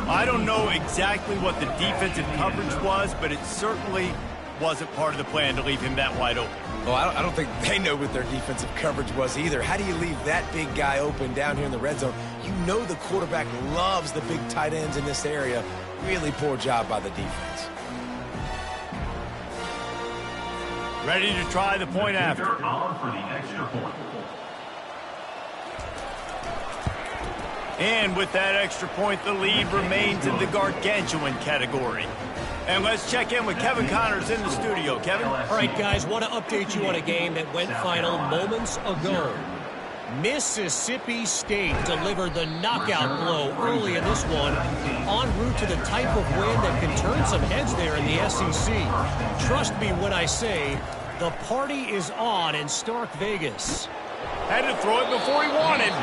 I don't know exactly what the defensive coverage was, but it certainly wasn't part of the plan to leave him that wide open. Well, I don't think they know what their defensive coverage was either. How do you leave that big guy open down here in the red zone? You know the quarterback loves the big tight ends in this area. Really poor job by the defense. Ready to try the point after. And with that extra point, the lead remains in the gargantuan category. And let's check in with Kevin Connors in the studio. Kevin? All right, guys, want to update you on a game that went final moments ago. Mississippi State delivered the knockout blow early in this one, en route to the type of win that can turn some heads there in the SEC. Trust me when I say the party is on in Stark Vegas. Had to throw it before he wanted.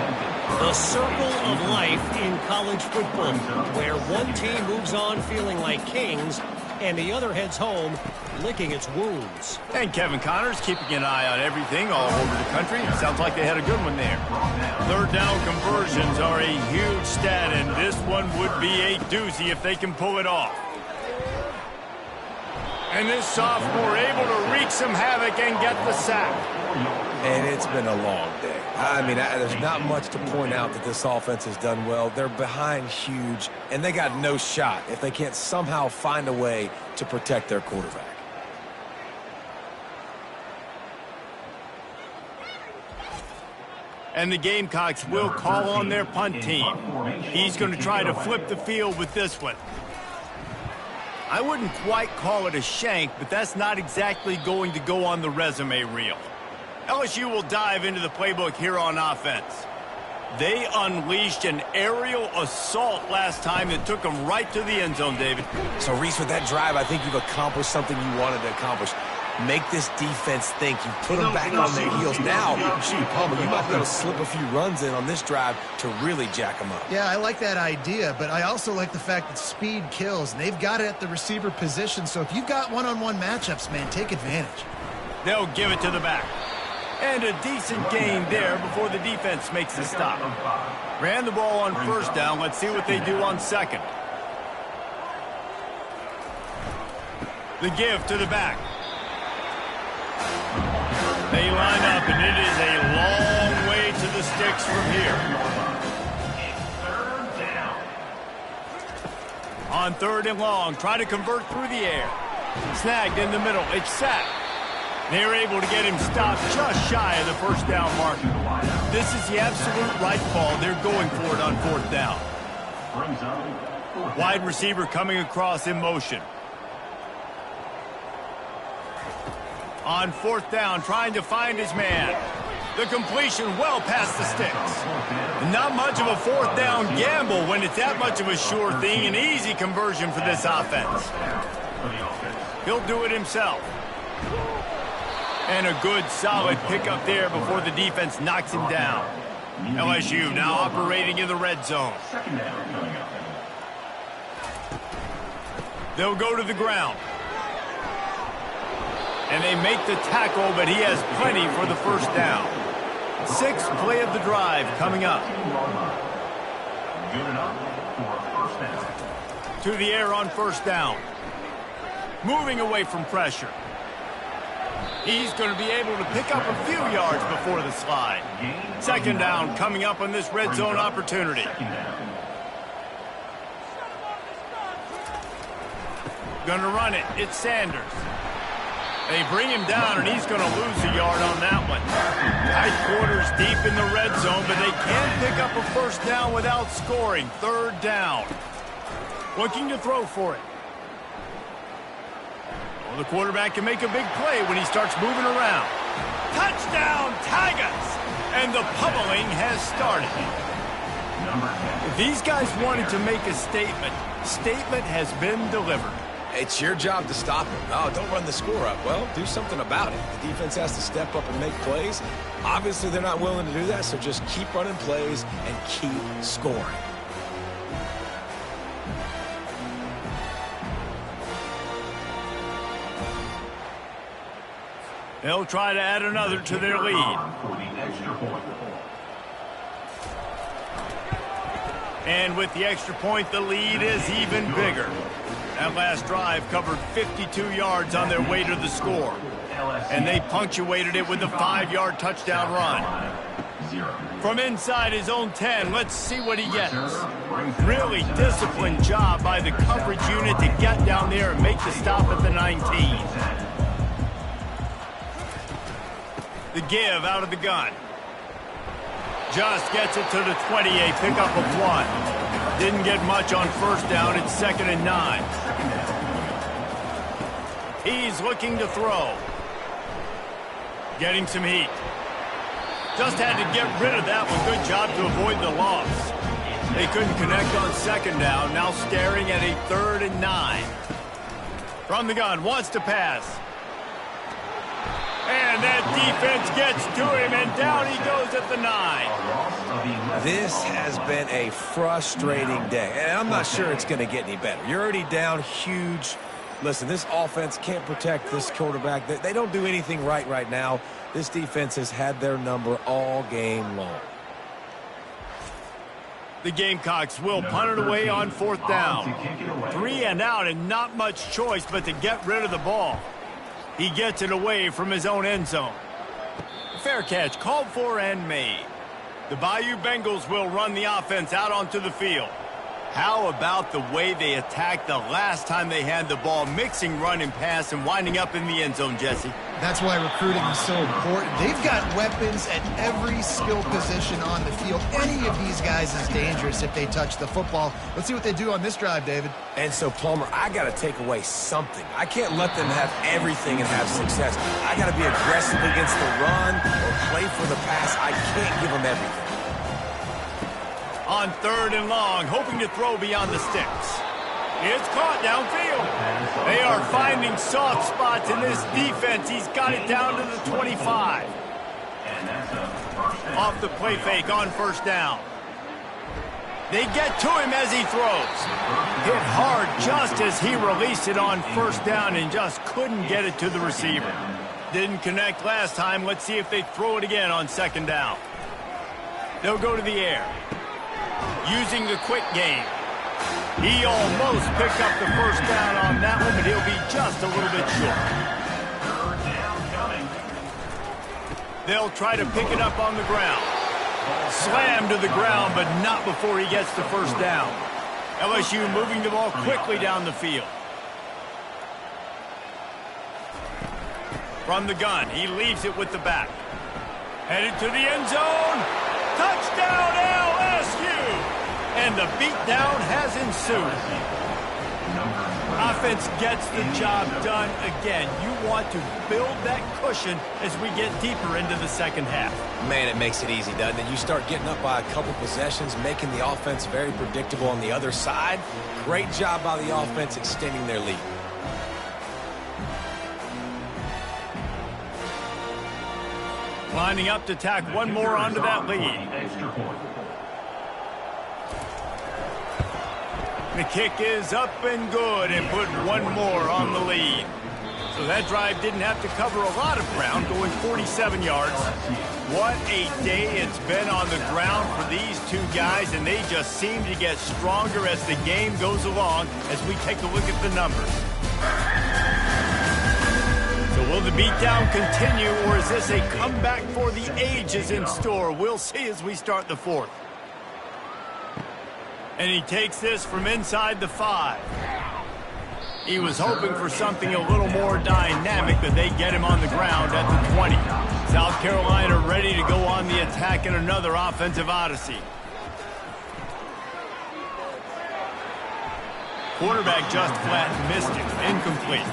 The circle of life in college football, where one team moves on feeling like kings and the other heads home licking its wounds. And Kevin Connors keeping an eye on everything all over the country. Sounds like they had a good one there. 3rd down conversions are a huge stat, and this one would be a doozy if they can pull it off. And this sophomore able to wreak some havoc and get the sack. And it's been a long day. I mean, there's not much to point out that this offense has done well. They're behind huge, and they got no shot if they can't somehow find a way to protect their quarterback. And the Gamecocks will call on their punt team. He's going to try to flip the field with this one. I wouldn't quite call it a shank, but that's not exactly going to go on the resume reel. LSU will dive into the playbook here on offense. They unleashed an aerial assault last time that took them right to the end zone, David. So, Reese, with that drive, I think you've accomplished something you wanted to accomplish. Make this defense think. You put them back on their heels. Now, shoot, Palmer, you might be able to slip a few runs in on this drive to really jack them up. Yeah, I like that idea, but I also like the fact that speed kills, and they've got it at the receiver position. So if you've got one-on-one matchups, man, take advantage. They'll give it to the back. And a decent gain there before the defense makes the stop. Ran the ball on first down. Let's see what they do on second. The give to the back. They line up, and it is a long way to the sticks from here. On third and long, try to convert through the air. Snagged in the middle. It's sacked. They're able to get him stopped just shy of the first down marker. This is the absolute right call. They're going for it on fourth down. Wide receiver coming across in motion. On fourth down, trying to find his man. The completion well past the sticks. Not much of a fourth down gamble when it's that much of a sure thing. An easy conversion for this offense. He'll do it himself. And a good, solid pickup there before the defense knocks him down. LSU now operating in the red zone. They'll go to the ground. And they make the tackle, but he has plenty for the first down. Sixth play of the drive coming up. To the air on first down. Moving away from pressure. He's going to be able to pick up a few yards before the slide. Second down coming up on this red zone opportunity. Going to run it. It's Sanders. They bring him down, and he's going to lose a yard on that one. Tight quarters deep in the red zone, but they can pick up a first down without scoring. Third down. Looking to throw for it. Well, the quarterback can make a big play when he starts moving around. Touchdown, Tigers! And the pummeling has started. If these guys wanted to make a statement has been delivered. It's your job to stop him. Oh, don't run the score up. Well, do something about it. The defense has to step up and make plays. Obviously, they're not willing to do that, so just keep running plays and keep scoring. They'll try to add another to their lead. And with the extra point, the lead is even bigger. That last drive covered 52 yards on their way to the score. And they punctuated it with a 5-yard touchdown run. From inside his own 10, let's see what he gets. Really disciplined job by the coverage unit to get down there and make the stop at the 19. The give out of the gun. Just gets it to the 20, a pickup of 1. Didn't get much on first down. It's 2nd and 9. He's looking to throw. Getting some heat. Just had to get rid of that one. Good job to avoid the loss. They couldn't connect on second down. Now staring at a 3rd and 9. From the gun, wants to pass. And that defense gets to him, and down he goes at the 9. This has been a frustrating day, and I'm not sure it's going to get any better. You're already down huge. Listen, this offense can't protect this quarterback. They don't do anything right now. This defense has had their number all game long. The Gamecocks will punt it away on 4th down. 3 and out, and not much choice but to get rid of the ball. He gets it away from his own end zone. fair catch, called for and made. The Bayou Bengals will run the offense out onto the field. How about the way they attacked the last time they had the ball, mixing run and pass and winding up in the end zone, Jesse? That's why recruiting is so important. They've got weapons at every skill position on the field. Any of these guys is dangerous if they touch the football. Let's see what they do on this drive, David. And so, Plummer, I got to take away something. I can't let them have everything and have success. I got to be aggressive against the run or play for the pass. I can't give them everything. On 3rd and long, hoping to throw beyond the sticks. It's caught downfield. They are finding soft spots in this defense. He's got it down to the 25. Off the play fake on 1st down. They get to him as he throws. Hit hard just as he released it on 1st down and just couldn't get it to the receiver. Didn't connect last time. Let's see if they throw it again on 2nd down. They'll go to the air. Using the quick game. He almost picked up the 1st down on that one, but he'll be just a little bit short. They'll try to pick it up on the ground. Slam to the ground, but not before he gets the 1st down. LSU moving the ball quickly down the field. From the gun, he leaves it with the back. Headed to the end zone. Touchdown, LSU! And the beatdown has ensued. Offense gets the job done again. You want to build that cushion as we get deeper into the 2nd half. Man, it makes it easy, doesn't it? You start getting up by a couple possessions, making the offense very predictable on the other side. Great job by the offense extending their lead. Lining up to tack one more onto that lead. The kick is up and good and put one more on the lead. So that drive didn't have to cover a lot of ground, going 47 yards. What a day it's been on the ground for these two guys, and they just seem to get stronger as the game goes along as we take a look at the numbers. So will the beatdown continue, or is this a comeback for the ages in store? We'll see as we start the 4th. And he takes this from inside the 5. He was hoping for something a little more dynamic, but they get him on the ground at the 20. South Carolina ready to go on the attack in another offensive odyssey. Quarterback just flat missed it. Incomplete.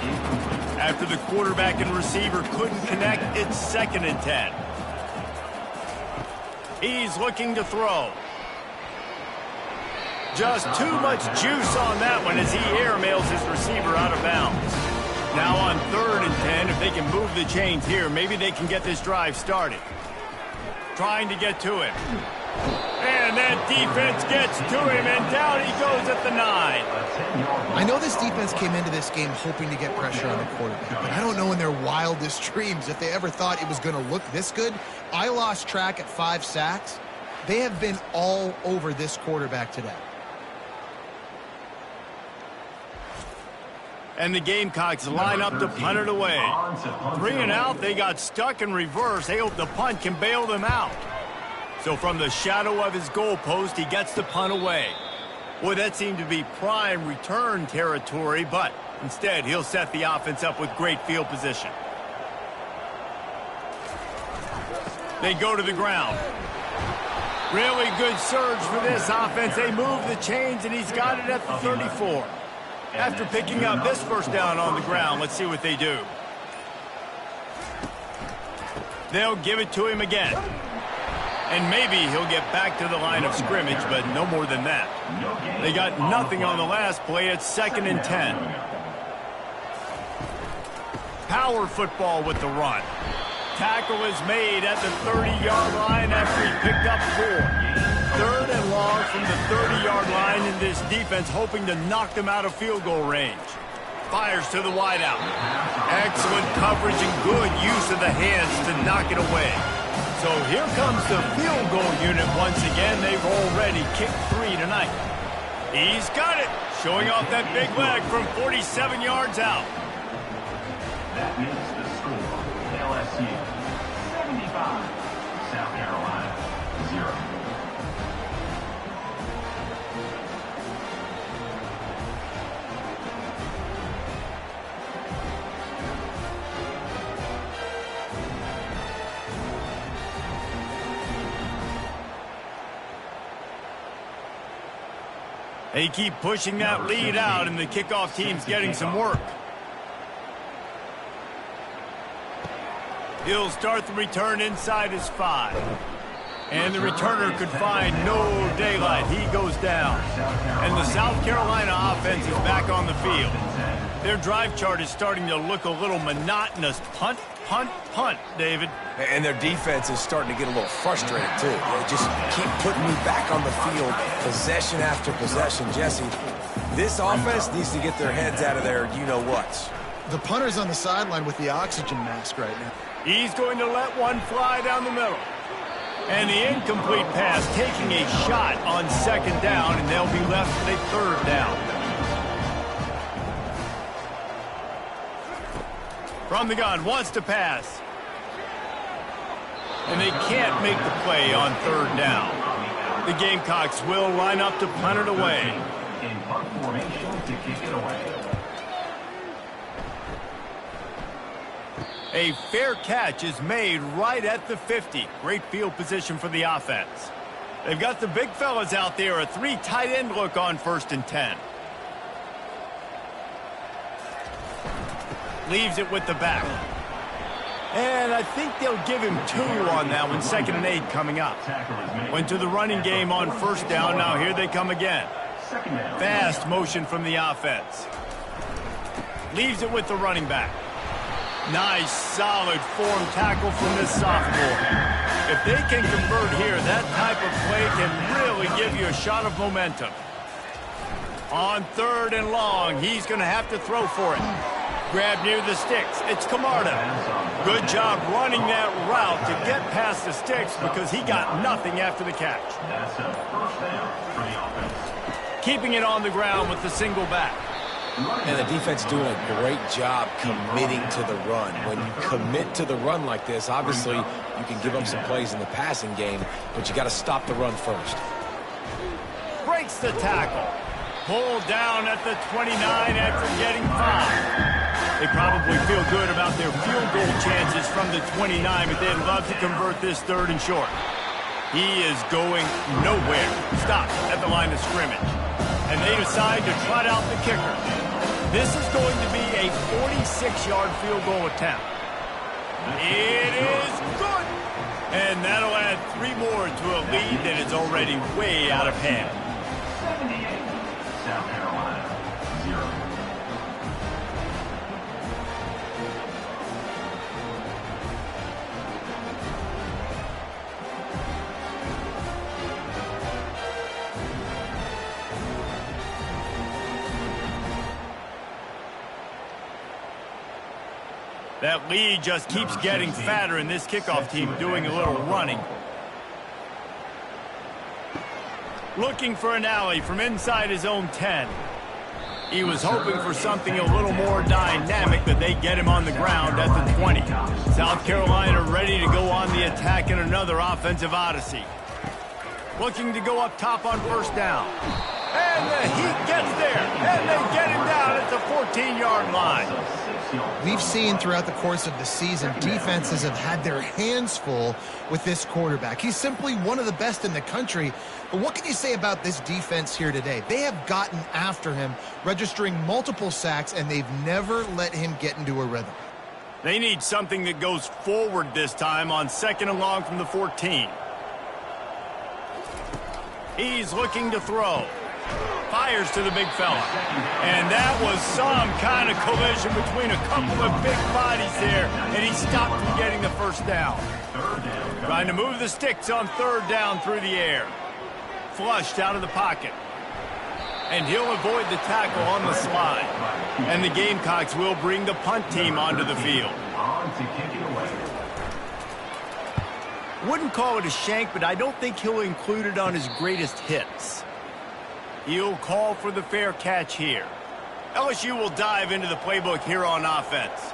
After the quarterback and receiver couldn't connect, it's 2nd and 10. He's looking to throw. Just too much juice on that one as he airmails his receiver out of bounds. Now on 3rd and 10, if they can move the chains here, maybe they can get this drive started. Trying to get to him. And that defense gets to him, and down he goes at the 9. I know this defense came into this game hoping to get pressure on the quarterback, but I don't know in their wildest dreams if they ever thought it was going to look this good. I lost track at 5 sacks. They have been all over this quarterback today. And the Gamecocks line up to punt it away. 3 and out, they got stuck in reverse. They hope the punt can bail them out. So from the shadow of his goalpost, he gets the punt away. Boy, that seemed to be prime return territory, but instead he'll set the offense up with great field position. They go to the ground. Really good surge for this offense. They move the chains, and he's got it at the 34. After picking up this 1st down on the ground, let's see what they do. They'll give it to him again. And maybe he'll get back to the line of scrimmage, but no more than that. They got nothing on the last play. It's 2nd and 10. Power football with the run. Tackle is made at the 30-yard line after he picked up 4. 3rd and long from the 30-yard line, in this defense hoping to knock them out of field goal range. Fires to the wideout. Excellent coverage and good use of the hands to knock it away. So here comes the field goal unit once again. They've already kicked 3 tonight. He's got it, showing off that big leg from 47 yards out. That is the score. LSU 75. 5. South Carolina, 0. They keep pushing that lead out, and the kickoff team's getting some work. He'll start the return inside his 5. And the returner could find no daylight. He goes down. And the South Carolina offense is back on the field. Their drive chart is starting to look a little monotonous. Punt, punt, punt, David. And their defense is starting to get a little frustrated, too. They just keep putting me back on the field, possession after possession. Jesse, this offense needs to get their heads out of their you-know-whats. The punter's on the sideline with the oxygen mask right now. He's going to let one fly down the middle. And the incomplete pass taking a shot on 2nd down, and they'll be left with a 3rd down. From the gun, wants to pass. And they can't make the play on 3rd down. The Gamecocks will line up to punt it away. In punt formation to kick it away. A fair catch is made right at the 50. Great field position for the offense. They've got the big fellas out there. A 3 tight end look on 1st and 10. Leaves it with the back. And I think they'll give him 2 on that one. 2nd and 8 coming up. Went to the running game on 1st down. Now here they come again. Fast motion from the offense. Leaves it with the running back. Nice, solid form tackle from this sophomore. If they can convert here, that type of play can really give you a shot of momentum. On 3rd and long, he's going to have to throw for it. Grab near the sticks. It's Camarda. Good job running that route to get past the sticks because he got nothing after the catch. That's a 1st down for the offense. Keeping it on the ground with the single back. And the defense doing a great job committing to the run. When you commit to the run like this, obviously you can give up some plays in the passing game, but you got to stop the run first. Breaks the tackle. Pulled down at the 29 after getting 5. They probably feel good about their field goal chances from the 29, but they'd love to convert this 3rd and short. He is going nowhere. Stopped at the line of scrimmage. And they decide to trot out the kicker. This is going to be a 46-yard field goal attempt. It is good. And that'll add 3 more to a lead that is already way out of hand. 78. South Carolina, 0. That lead just keeps getting fatter, and this kickoff team doing a little running. Looking for an alley from inside his own 10. He was hoping for something a little more dynamic, but they get him on the ground at the 20. South Carolina ready to go on the attack in another offensive odyssey. Looking to go up top on 1st down. And the Heat gets there, and they get him down at the 14-yard line. We've seen throughout the course of the season, defenses have had their hands full with this quarterback. He's simply one of the best in the country. But what can you say about this defense here today? They have gotten after him, registering multiple sacks, and they've never let him get into a rhythm. They need something that goes forward this time on 2nd and long from the 14. He's looking to throw. Fires to the big fella. And that was some kind of collision between a couple of big bodies there, and he stopped from getting the 1st down. Trying to move the sticks on 3rd down through the air. Flushed out of the pocket. And he'll avoid the tackle on the slide. And the Gamecocks will bring the punt team onto the field. On to kick it away. Wouldn't call it a shank, but I don't think he'll include it on his greatest hits. He'll call for the fair catch here. LSU will dive into the playbook here on offense.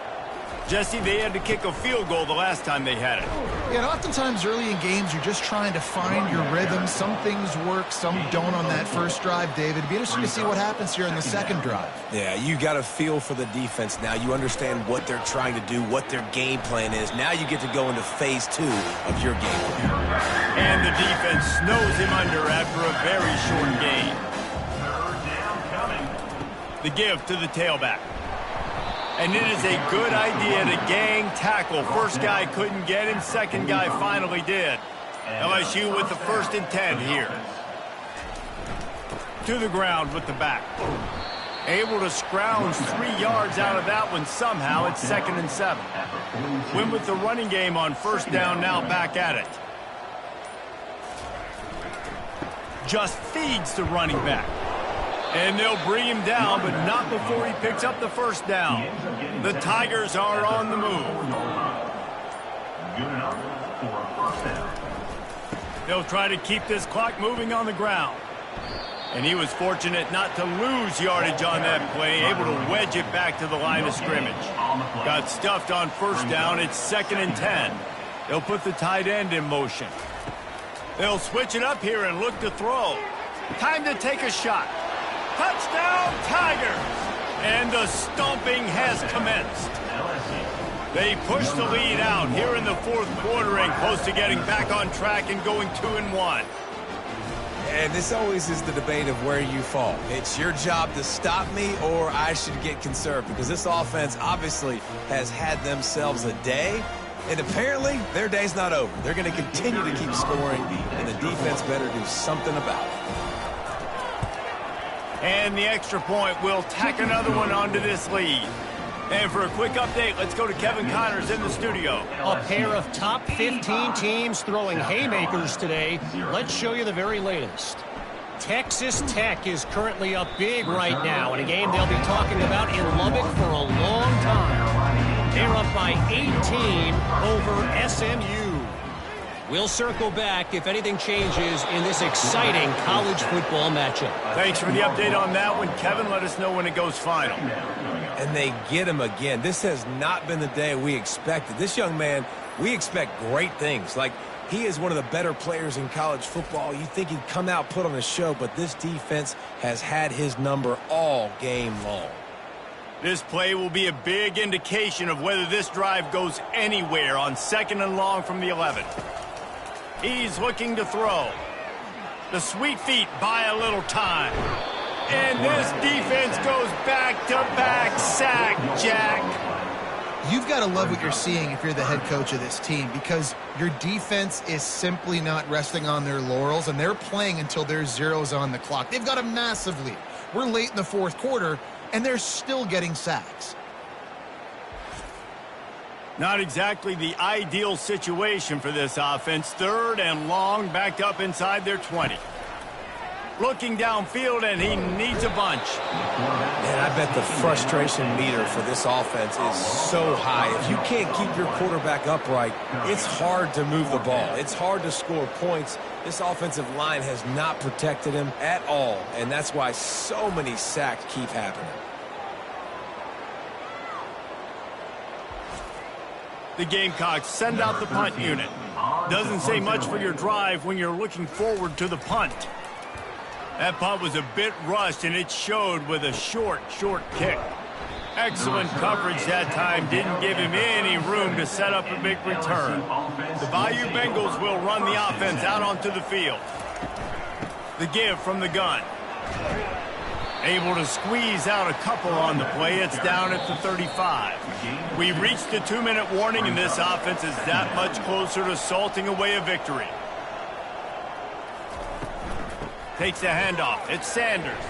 Jesse, they had to kick a field goal the last time they had it. Yeah, and oftentimes early in games, you're just trying to find your rhythm. Some things work, some don't on that first drive, David. It'd be interesting to see what happens here in the second drive. Yeah, you got a feel for the defense now. You understand what they're trying to do, what their game plan is. Now you get to go into phase 2 of your game plan. And the defense snows him under after a very short gain. The give to the tailback. And it is a good idea to gang tackle. First guy couldn't get him. Second guy finally did. LSU with the 1st and 10 here. To the ground with the back. Able to scrounge 3 yards out of that one somehow. It's 2nd and 7. Win with the running game on 1st down, now back at it. Just feeds the running back. And they'll bring him down, but not before he picks up the 1st down. The Tigers are on the move. They'll try to keep this clock moving on the ground. And he was fortunate not to lose yardage on that play, able to wedge it back to the line of scrimmage. Got stuffed on 1st down. It's 2nd and 10. They'll put the tight end in motion. They'll switch it up here and look to throw. Time to take a shot. Touchdown, Tigers! And the stomping has commenced. They push the lead out here in the 4th quarter and close to getting back on track and going 2-1. And this always is the debate of where you fall. It's your job to stop me or I should get conserved, because this offense obviously has had themselves a day. And apparently, their day's not over. They're going to continue to keep scoring, and the defense better do something about it. And the extra point will tack another one onto this lead. And for a quick update, let's go to Kevin Connors in the studio. A pair of top 15 teams throwing haymakers today. Let's show you the very latest. Texas Tech is currently up big right now in a game they'll be talking about in Lubbock for a long time. They're up by 18 over SMU. We'll circle back if anything changes in this exciting college football matchup. Thanks for the update on that one, Kevin. Let us know when it goes final. And they get him again. This has not been the day we expected. This young man, we expect great things. Like, he is one of the better players in college football. You think he'd come out, put on a show, but this defense has had his number all game long. This play will be a big indication of whether this drive goes anywhere on 2nd and long from the 11. He's looking to throw. The sweet feet buy a little time. And this defense goes back-to-back sack, Jack. You've got to love what you're seeing if you're the head coach of this team, because your defense is simply not resting on their laurels, and they're playing until there's zeros on the clock. They've got a massive lead. We're late in the 4th quarter, and they're still getting sacks. Not exactly the ideal situation for this offense. 3rd and long, backed up inside their 20. Looking downfield, and he needs a bunch. And I bet the frustration meter for this offense is so high. If you can't keep your quarterback upright, it's hard to move the ball. It's hard to score points. This offensive line has not protected him at all, and that's why so many sacks keep happening. The Gamecocks send out the punt unit. Doesn't say much for your drive when you're looking forward to the punt. That punt was a bit rushed, and it showed with a short kick. Excellent coverage that time. Didn't give him any room to set up a big return. The Bayou Bengals will run the offense out onto the field. The give from the gun. Able to squeeze out a couple on the play. It's down at the 35. We reached the 2-minute warning, and this offense is that much closer to salting away a victory. Takes the handoff. It's Sanders.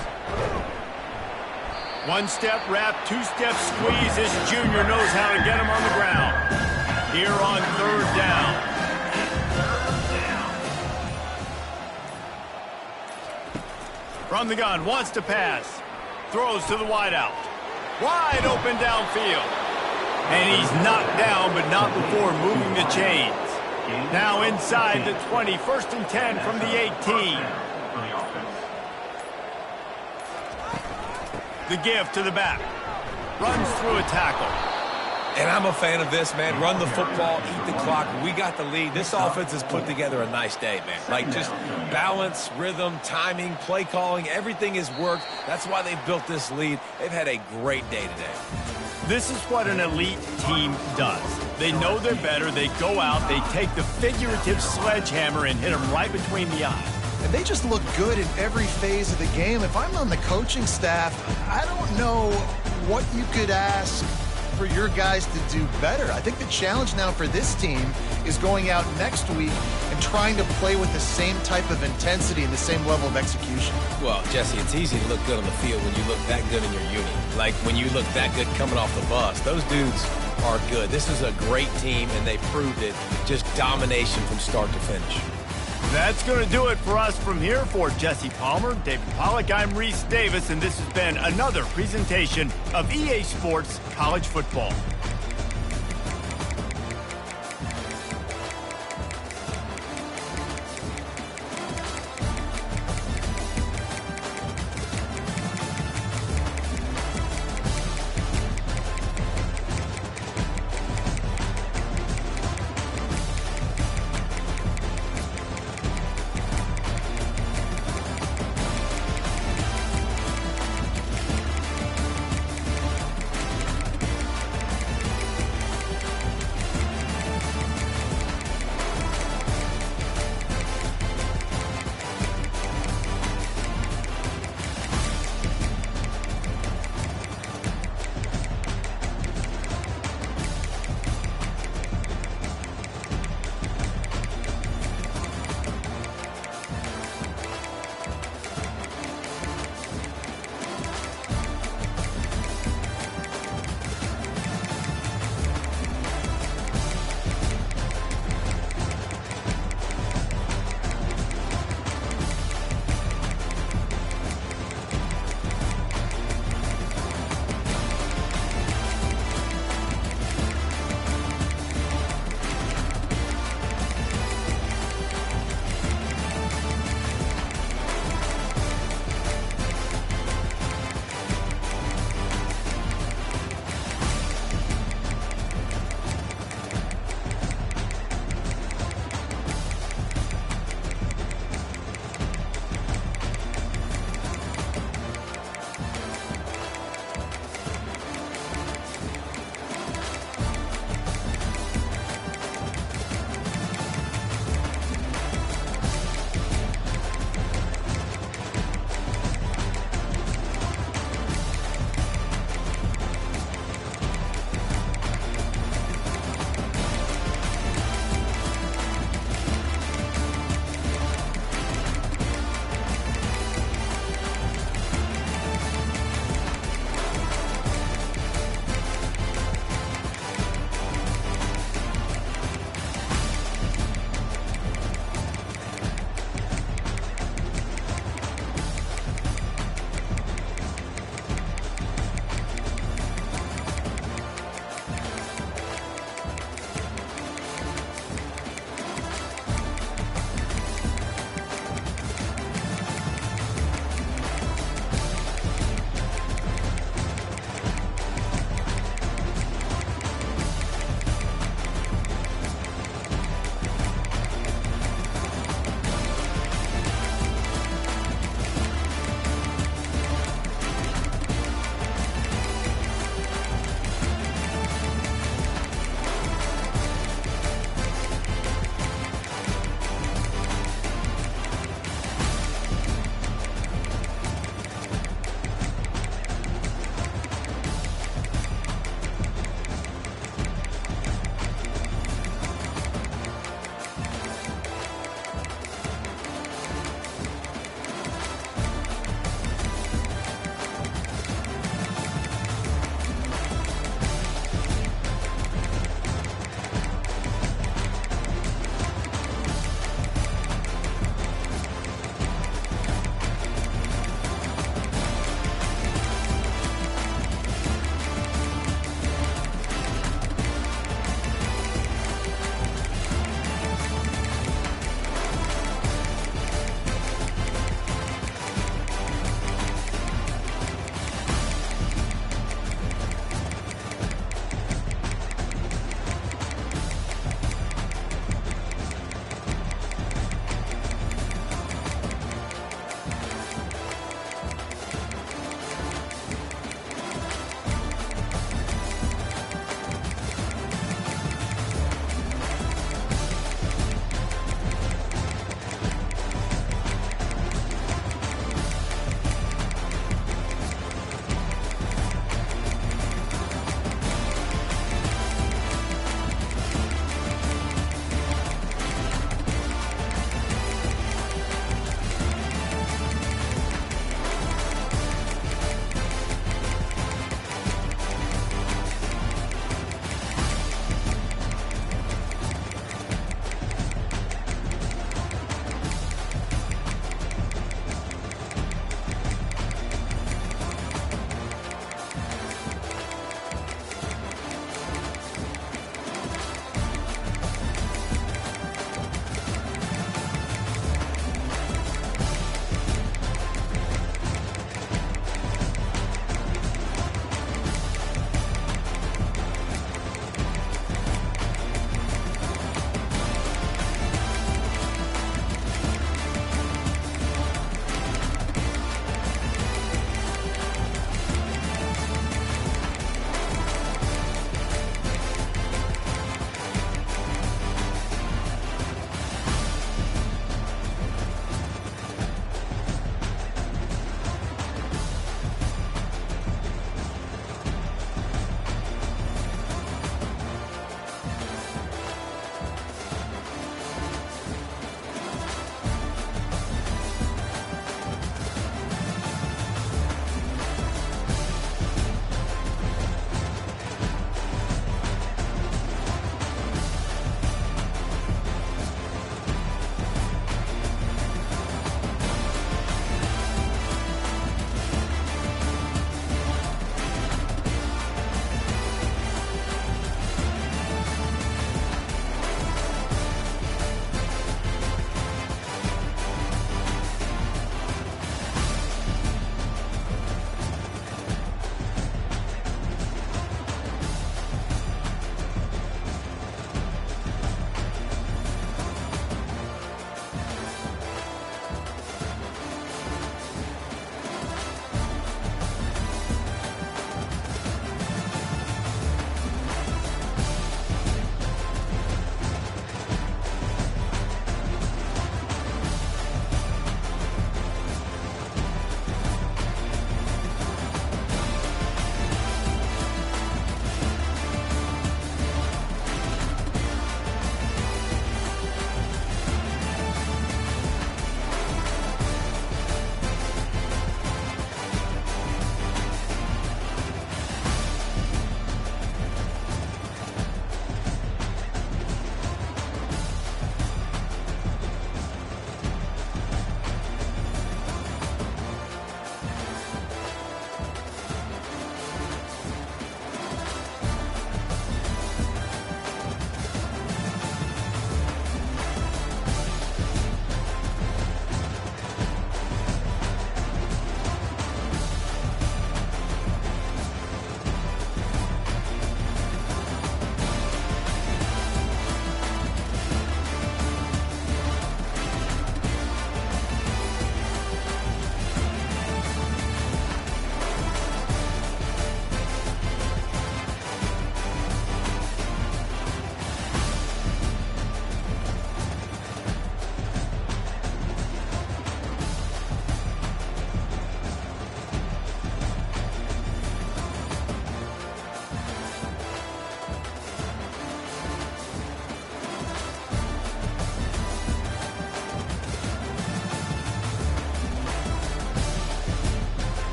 1-step wrap, 2-step squeeze. This junior knows how to get him on the ground. Here on 3rd down. From the gun, wants to pass. Throws to the wideout. Wide open downfield. And he's knocked down, but not before moving the chains. Now inside the 20, 1st and 10 from the 18. The give to the back. Runs through a tackle. And I'm a fan of this, man. Run the football, eat the clock. We got the lead. This offense has put together a nice day, man. Like, just balance, rhythm, timing, play calling, everything has worked. That's why they've built this lead. They've had a great day today. This is what an elite team does. They know they're better. They go out, they take the figurative sledgehammer and hit them right between the eyes. And they just look good in every phase of the game. If I'm on the coaching staff, I don't know what you could ask for your guys to do better. I think the challenge now for this team is going out next week and trying to play with the same type of intensity and the same level of execution. Well, Jesse, it's easy to look good on the field when you look that good in your unit. Like when you look that good coming off the bus. Those dudes are good. This is a great team, and they proved it. Just domination from start to finish. That's going to do it for us from here. For Jesse Palmer, David Pollack, I'm Reese Davis, and this has been another presentation of EA Sports College Football.